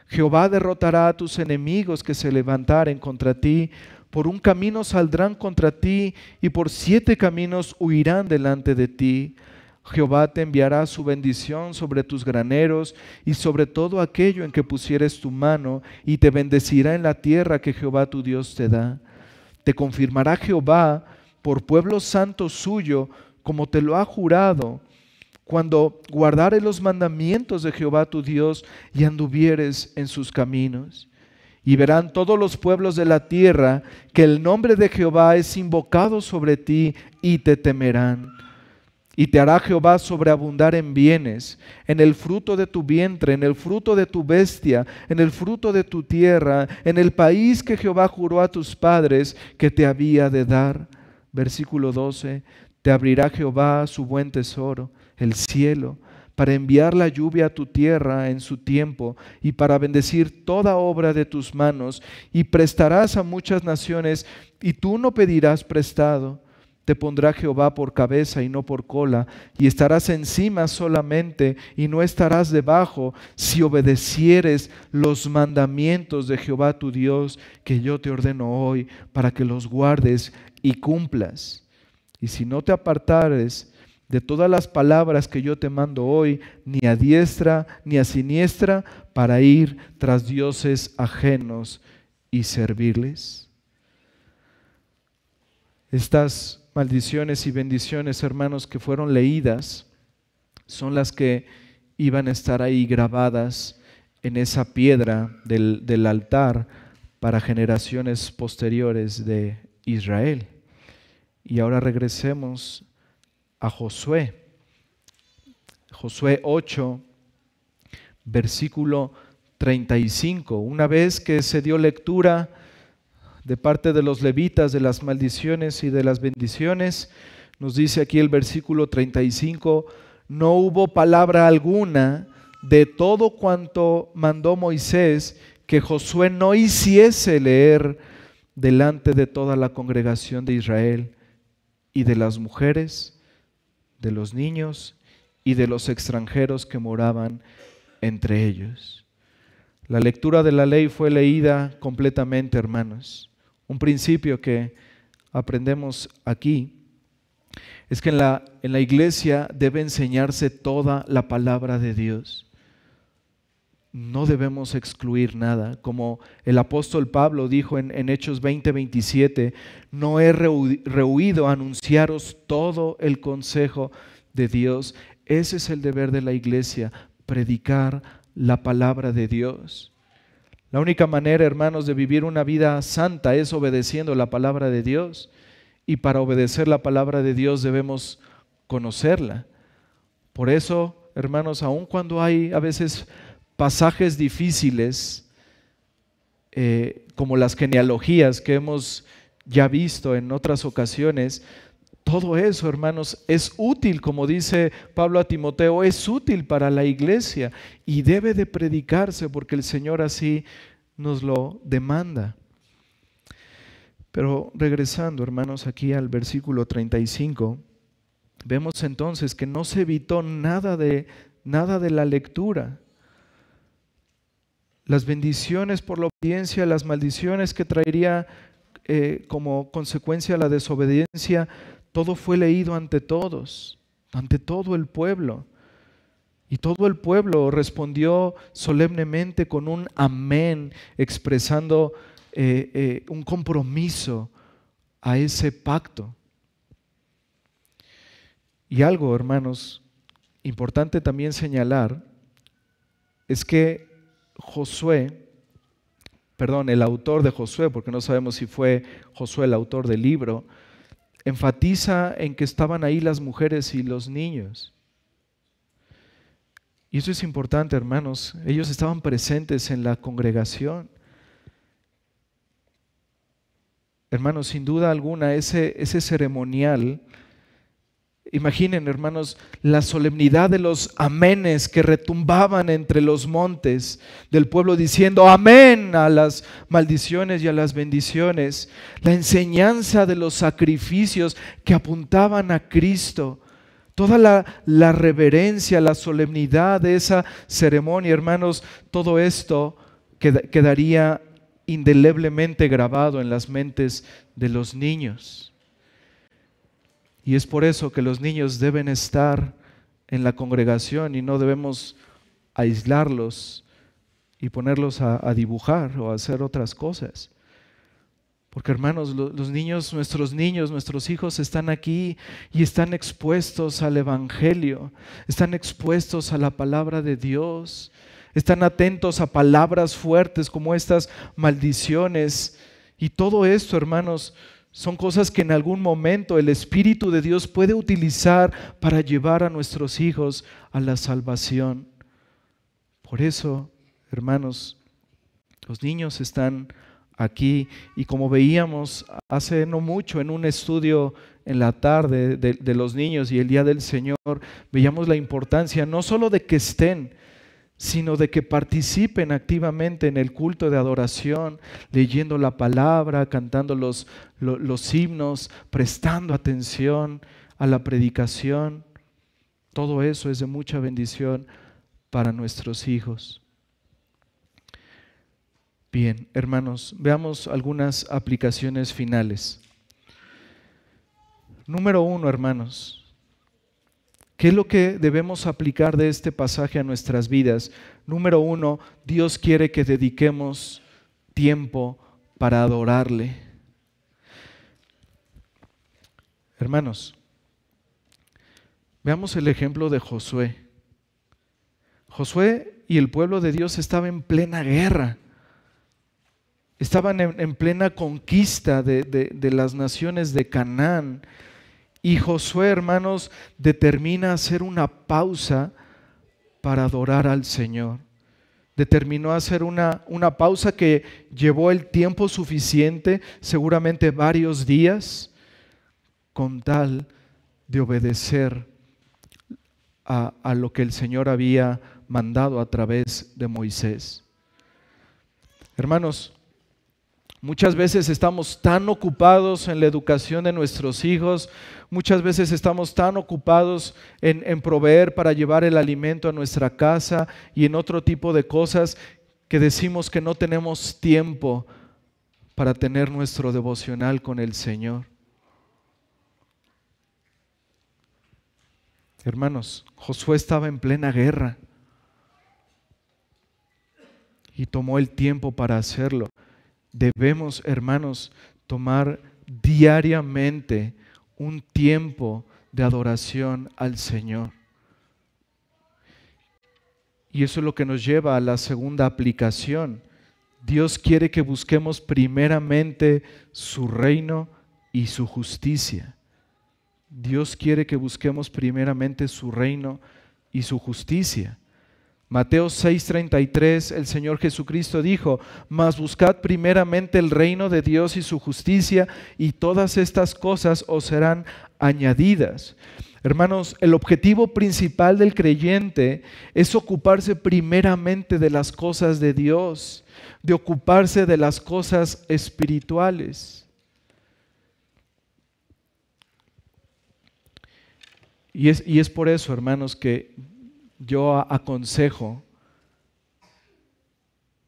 Jehová derrotará a tus enemigos que se levantaren contra ti. Por un camino saldrán contra ti y por 7 caminos huirán delante de ti. Jehová te enviará su bendición sobre tus graneros y sobre todo aquello en que pusieres tu mano, y te bendecirá en la tierra que Jehová tu Dios te da. Te confirmará Jehová por pueblo santo suyo, como te lo ha jurado, cuando guardares los mandamientos de Jehová tu Dios y anduvieres en sus caminos. Y verán todos los pueblos de la tierra que el nombre de Jehová es invocado sobre ti, y te temerán. Y te hará Jehová sobreabundar en bienes, en el fruto de tu vientre, en el fruto de tu bestia, en el fruto de tu tierra, en el país que Jehová juró a tus padres que te había de dar. Versículo 12. Te abrirá Jehová su buen tesoro, el cielo, para enviar la lluvia a tu tierra en su tiempo, y para bendecir toda obra de tus manos, y prestarás a muchas naciones, y tú no pedirás prestado. Te pondrá Jehová por cabeza y no por cola, y estarás encima solamente y no estarás debajo, si obedecieres los mandamientos de Jehová tu Dios, que yo te ordeno hoy, para que los guardes y cumplas. Y si no te apartares de todas las palabras que yo te mando hoy, ni a diestra ni a siniestra, para ir tras dioses ajenos y servirles. Estas maldiciones y bendiciones, hermanos, que fueron leídas, son las que iban a estar ahí grabadas en esa piedra del altar para generaciones posteriores de Israel. Y ahora regresemos a Josué. Josué 8, versículo 35. Una vez que se dio lectura de parte de los levitas de las maldiciones y de las bendiciones, nos dice aquí el versículo 35, no hubo palabra alguna de todo cuanto mandó Moisés que Josué no hiciese leer delante de toda la congregación de Israel y de las mujeres, de los niños y de los extranjeros que moraban entre ellos. La lectura de la ley fue leída completamente, hermanos. Un principio que aprendemos aquí es que en la iglesia debe enseñarse toda la palabra de Dios. No debemos excluir nada. Como el apóstol Pablo dijo en Hechos 20:27, no he rehuido anunciaros todo el consejo de Dios. Ese es el deber de la iglesia, predicar la palabra de Dios. La única manera, hermanos, de vivir una vida santa es obedeciendo la palabra de Dios. Y para obedecer la palabra de Dios debemos conocerla. Por eso, hermanos, aun cuando hay a veces pasajes difíciles, como las genealogías que hemos ya visto en otras ocasiones, todo eso, hermanos, es útil, como dice Pablo a Timoteo, es útil para la iglesia y debe de predicarse porque el Señor así nos lo demanda. Pero regresando, hermanos, aquí al versículo 35, vemos entonces que no se evitó nada de la lectura. Las bendiciones por la obediencia, las maldiciones que traería como consecuencia la desobediencia, todo fue leído ante todos, ante todo el pueblo. Y todo el pueblo respondió solemnemente con un amén, expresando un compromiso a ese pacto. Y algo, hermanos, importante también señalar, es que el autor de Josué, porque no sabemos si fue Josué el autor del libro, enfatiza en que estaban ahí las mujeres y los niños. Y eso es importante, hermanos. Ellos estaban presentes en la congregación. Hermanos, sin duda alguna, ese ceremonial, imaginen, hermanos, la solemnidad de los amenes que retumbaban entre los montes del pueblo diciendo amén a las maldiciones y a las bendiciones, la enseñanza de los sacrificios que apuntaban a Cristo, toda la reverencia, la solemnidad de esa ceremonia, hermanos, todo esto quedaría indeleblemente grabado en las mentes de los niños. Y es por eso que los niños deben estar en la congregación y no debemos aislarlos y ponerlos a dibujar o a hacer otras cosas. Porque, hermanos, los niños, nuestros hijos están aquí y están expuestos al Evangelio, están expuestos a la palabra de Dios, están atentos a palabras fuertes como estas maldiciones. Y todo esto, hermanos, son cosas que en algún momento el Espíritu de Dios puede utilizar para llevar a nuestros hijos a la salvación. Por eso, hermanos, los niños están aquí y como veíamos hace no mucho en un estudio en la tarde de los niños y el Día del Señor, veíamos la importancia no solo de que estén, sino de que participen activamente en el culto de adoración, leyendo la palabra, cantando los himnos, prestando atención a la predicación. Todo eso es de mucha bendición para nuestros hijos. Bien, hermanos, veamos algunas aplicaciones finales. Número 1, hermanos. ¿Qué es lo que debemos aplicar de este pasaje a nuestras vidas? Número 1, Dios quiere que dediquemos tiempo para adorarle. Hermanos, veamos el ejemplo de Josué. Josué y el pueblo de Dios estaban en plena guerra. Estaban en plena conquista de las naciones de Canaán. Y Josué, hermanos, determina hacer una pausa para adorar al Señor. Determinó hacer una pausa que llevó el tiempo suficiente, seguramente varios días, con tal de obedecer a lo que el Señor había mandado a través de Moisés. Hermanos, muchas veces estamos tan ocupados en la educación de nuestros hijos, muchas veces estamos tan ocupados en proveer para llevar el alimento a nuestra casa y en otro tipo de cosas que decimos que no tenemos tiempo para tener nuestro devocional con el Señor. Hermanos, Josué estaba en plena guerra y tomó el tiempo para hacerlo. Debemos, hermanos, tomar diariamente un tiempo de adoración al Señor. Y eso es lo que nos lleva a la segunda aplicación. Dios quiere que busquemos primeramente su reino y su justicia. Dios quiere que busquemos primeramente su reino y su justicia. Mateo 6:33, el Señor Jesucristo dijo: mas buscad primeramente el reino de Dios y su justicia, y todas estas cosas os serán añadidas. Hermanos, el objetivo principal del creyente es ocuparse primeramente de las cosas de Dios, de ocuparse de las cosas espirituales. Y es por eso, hermanos, que yo aconsejo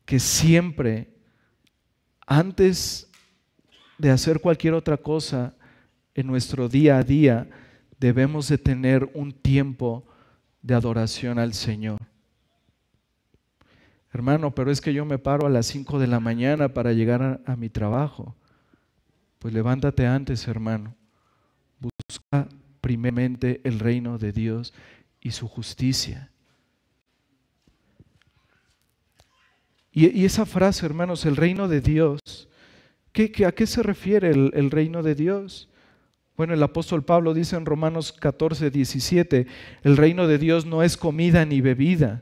que siempre, antes de hacer cualquier otra cosa en nuestro día a día, debemos de tener un tiempo de adoración al Señor. Hermano, pero es que yo me paro a las 5 de la mañana para llegar a mi trabajo. Pues levántate antes, hermano. Busca primeramente el reino de Dios y su justicia. Y esa frase, hermanos, el reino de Dios, ¿a qué se refiere el reino de Dios? Bueno, el apóstol Pablo dice en Romanos 14:17, el reino de Dios no es comida ni bebida,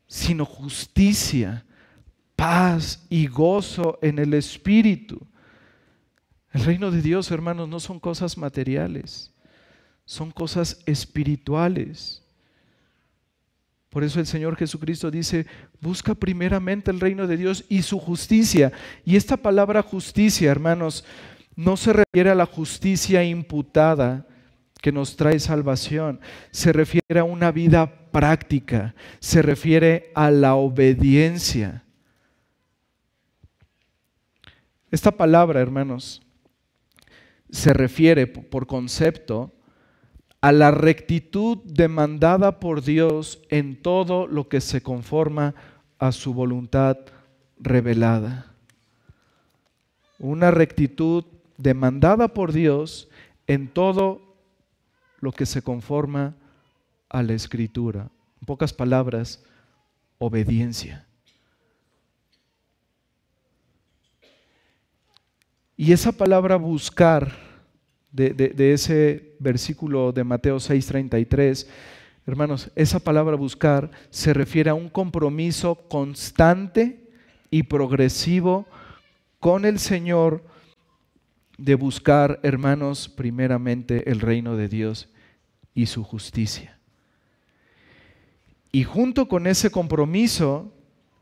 sino justicia, paz y gozo en el Espíritu. El reino de Dios, hermanos, no son cosas materiales, son cosas espirituales. Por eso el Señor Jesucristo dice: busca primeramente el reino de Dios y su justicia. Y esta palabra justicia, hermanos, no se refiere a la justicia imputada que nos trae salvación, se refiere a una vida práctica, se refiere a la obediencia. Esta palabra, hermanos, se refiere por concepto a la rectitud demandada por Dios en todo lo que se conforma a su voluntad revelada. Una rectitud demandada por Dios en todo lo que se conforma a la Escritura. En pocas palabras, obediencia. Y esa palabra buscar de ese versículo de Mateo 6:33, hermanos, esa palabra buscar se refiere a un compromiso constante y progresivo con el Señor de buscar, hermanos, primeramente el reino de Dios y su justicia. Y junto con ese compromiso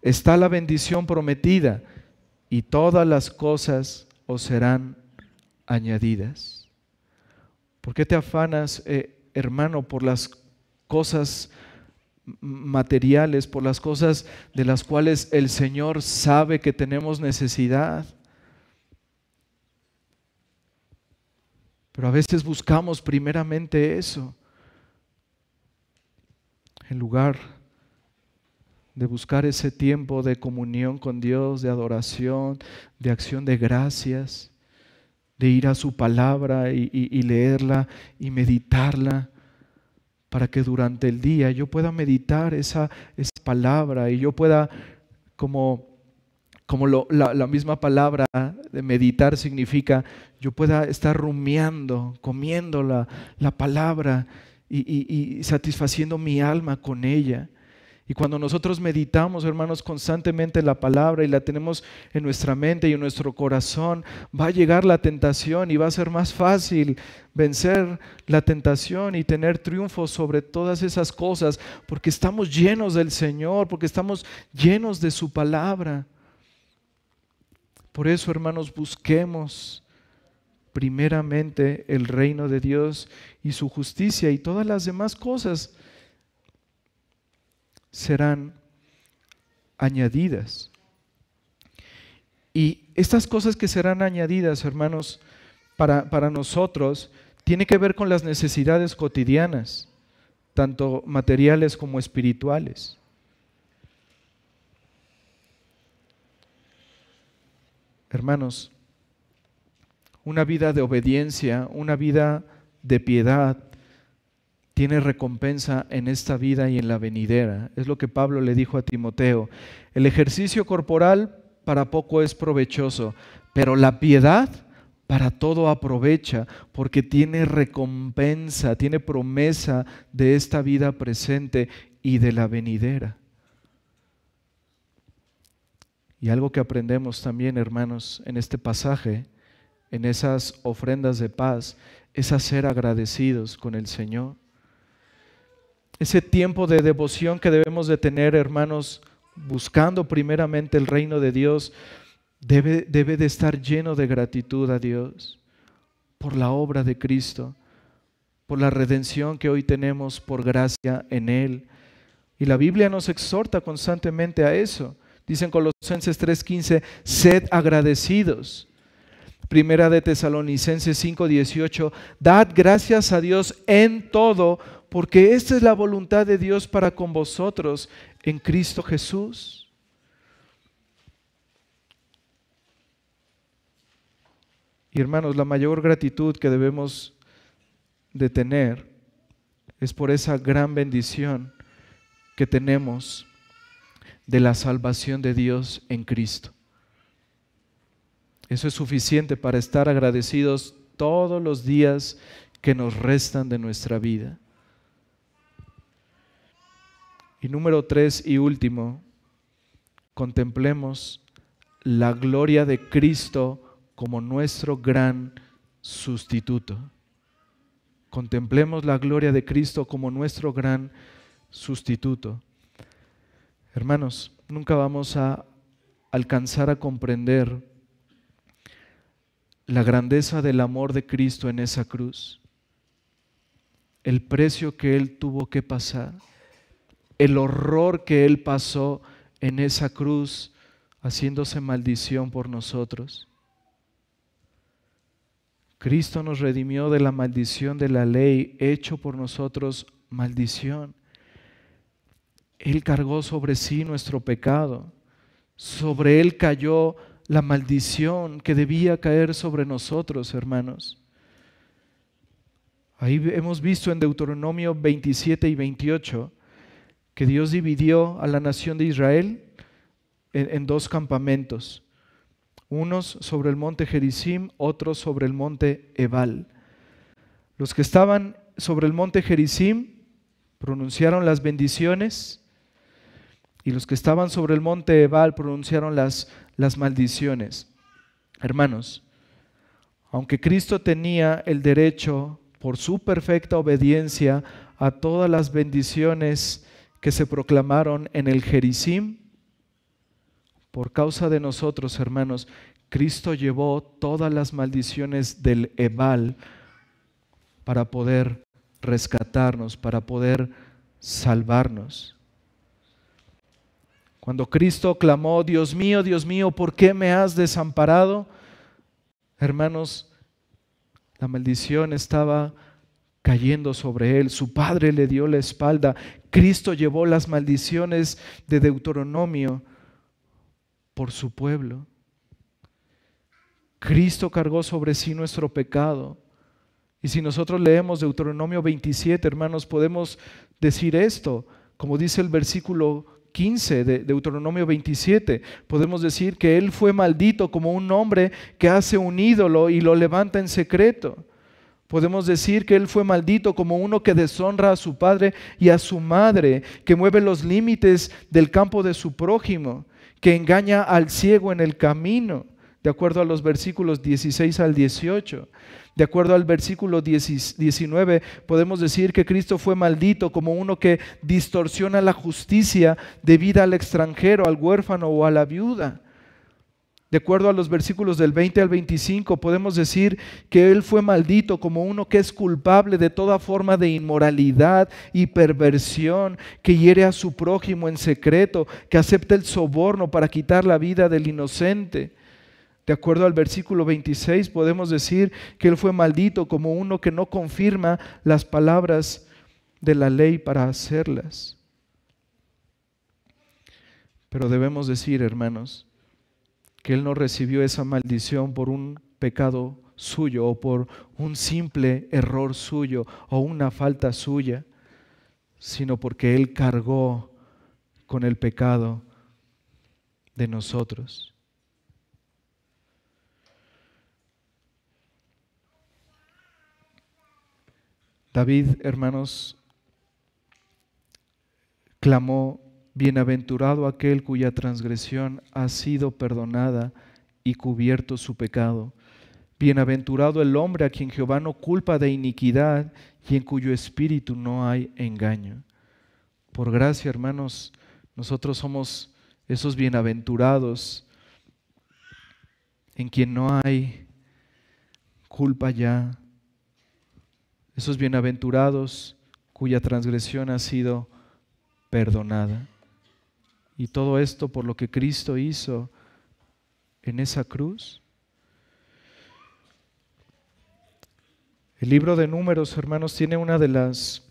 está la bendición prometida: y todas las cosas os serán añadidas. ¿Por qué te afanas, hermano, por las cosas materiales, por las cosas de las cuales el Señor sabe que tenemos necesidad? Pero a veces buscamos primeramente eso, en lugar de buscar ese tiempo de comunión con Dios, de adoración, de acción de gracias, de ir a su palabra y leerla y meditarla, para que durante el día yo pueda meditar esa palabra y yo pueda, como la misma palabra de meditar significa, yo pueda estar rumiando, comiendo la palabra y satisfaciendo mi alma con ella. Y cuando nosotros meditamos, hermanos, constantemente la palabra y la tenemos en nuestra mente y en nuestro corazón, va a llegar la tentación y va a ser más fácil vencer la tentación y tener triunfo sobre todas esas cosas, porque estamos llenos del Señor, porque estamos llenos de su palabra. Por eso, hermanos, busquemos primeramente el reino de Dios y su justicia, y todas las demás cosas serán añadidas. Y estas cosas que serán añadidas, hermanos, para nosotros, tiene que ver con las necesidades cotidianas, tanto materiales como espirituales. Hermanos, una vida de obediencia, una vida de piedad, tiene recompensa en esta vida y en la venidera. Es lo que Pablo le dijo a Timoteo. El ejercicio corporal para poco es provechoso, pero la piedad para todo aprovecha, porque tiene recompensa, tiene promesa de esta vida presente y de la venidera. Y algo que aprendemos también, hermanos, en este pasaje, en esas ofrendas de paz, es a ser agradecidos con el Señor. Ese tiempo de devoción que debemos de tener, hermanos, buscando primeramente el reino de Dios, debe de estar lleno de gratitud a Dios por la obra de Cristo, por la redención que hoy tenemos por gracia en Él. Y la Biblia nos exhorta constantemente a eso. Dice en Colosenses 3:15, sed agradecidos. Primera de Tesalonicenses 5:18, dad gracias a Dios en todo, porque esta es la voluntad de Dios para con vosotros en Cristo Jesús. Y hermanos, la mayor gratitud que debemos de tener es por esa gran bendición que tenemos de la salvación de Dios en Cristo. Eso es suficiente para estar agradecidos todos los días que nos restan de nuestra vida. Y número 3 y último, contemplemos la gloria de Cristo como nuestro gran sustituto. Contemplemos la gloria de Cristo como nuestro gran sustituto. Hermanos, nunca vamos a alcanzar a comprender la grandeza del amor de Cristo en esa cruz, el precio que Él tuvo que pasar, el horror que Él pasó en esa cruz, haciéndose maldición por nosotros. Cristo nos redimió de la maldición de la ley, hecho por nosotros maldición. Él cargó sobre sí nuestro pecado, sobre Él cayó la maldición que debía caer sobre nosotros, hermanos. Ahí hemos visto en Deuteronomio 27 y 28 que Dios dividió a la nación de Israel en dos campamentos, unos sobre el monte Gerizim, otros sobre el monte Ebal. Los que estaban sobre el monte Gerizim pronunciaron las bendiciones, y los que estaban sobre el monte Ebal pronunciaron las maldiciones. Hermanos, aunque Cristo tenía el derecho, por su perfecta obediencia, a todas las bendiciones que se proclamaron en el Gerizim, por causa de nosotros, hermanos, Cristo llevó todas las maldiciones del Ebal para poder rescatarnos, para poder salvarnos. Cuando Cristo clamó, Dios mío, ¿por qué me has desamparado? Hermanos, la maldición estaba cayendo sobre Él. Su Padre le dio la espalda. Cristo llevó las maldiciones de Deuteronomio por su pueblo. Cristo cargó sobre sí nuestro pecado. Y si nosotros leemos Deuteronomio 27, hermanos, podemos decir esto, como dice el versículo 15 de Deuteronomio 27, podemos decir que Él fue maldito como un hombre que hace un ídolo y lo levanta en secreto. Podemos decir que Él fue maldito como uno que deshonra a su padre y a su madre, que mueve los límites del campo de su prójimo, que engaña al ciego en el camino, de acuerdo a los versículos 16 al 18. De acuerdo al versículo 19, podemos decir que Cristo fue maldito como uno que distorsiona la justicia debida al extranjero, al huérfano o a la viuda. De acuerdo a los versículos del 20 al 25, podemos decir que Él fue maldito como uno que es culpable de toda forma de inmoralidad y perversión, que hiere a su prójimo en secreto, que acepta el soborno para quitar la vida del inocente. De acuerdo al versículo 26, podemos decir que Él fue maldito como uno que no confirma las palabras de la ley para hacerlas. Pero debemos decir, hermanos, que Él no recibió esa maldición por un pecado suyo o por un simple error suyo o una falta suya, sino porque Él cargó con el pecado de nosotros. David, hermanos, clamó: bienaventurado aquel cuya transgresión ha sido perdonada y cubierto su pecado. Bienaventurado el hombre a quien Jehová no culpa de iniquidad y en cuyo espíritu no hay engaño. Por gracia, hermanos, nosotros somos esos bienaventurados en quien no hay culpa ya. Esos bienaventurados cuya transgresión ha sido perdonada. Y todo esto por lo que Cristo hizo en esa cruz. El libro de Números, hermanos, tiene una de las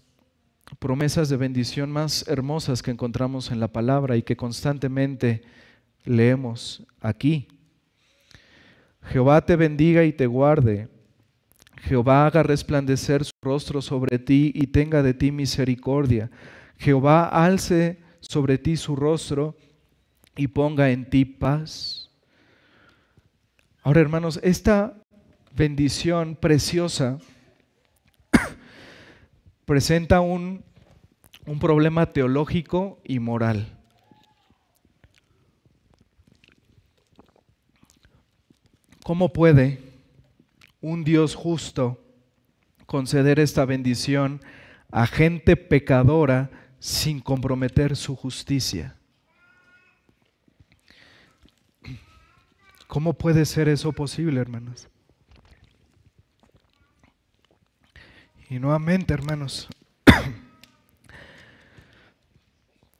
promesas de bendición más hermosas que encontramos en la palabra y que constantemente leemos aquí. Jehová te bendiga y te guarde. Jehová haga resplandecer su rostro sobre ti y tenga de ti misericordia. Jehová alce sobre ti su rostro y ponga en ti paz. Ahora, hermanos, esta bendición preciosa presenta un problema teológico y moral. ¿Cómo puede un Dios justo conceder esta bendición a gente pecadora sin comprometer su justicia? ¿Cómo puede ser eso posible, hermanos? Y nuevamente, hermanos,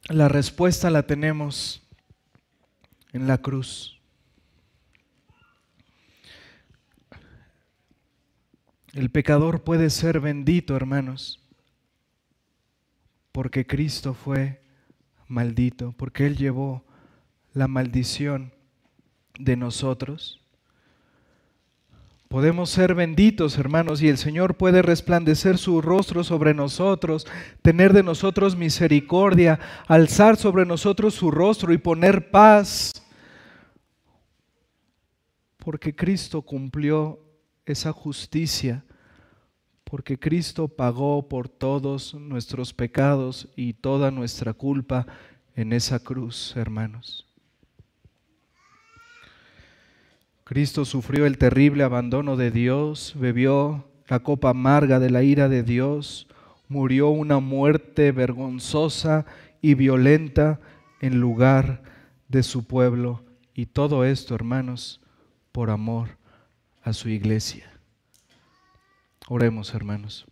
la respuesta la tenemos en la cruz. El pecador puede ser bendito, hermanos, porque Cristo fue maldito, porque Él llevó la maldición de nosotros. Podemos ser benditos, hermanos, y el Señor puede resplandecer su rostro sobre nosotros, tener de nosotros misericordia, alzar sobre nosotros su rostro y poner paz, porque Cristo cumplió esa justicia, porque Cristo pagó por todos nuestros pecados y toda nuestra culpa en esa cruz, hermanos. Cristo sufrió el terrible abandono de Dios, bebió la copa amarga de la ira de Dios, murió una muerte vergonzosa y violenta en lugar de su pueblo. Y todo esto, hermanos, por amor a su iglesia. Oremos, hermanos.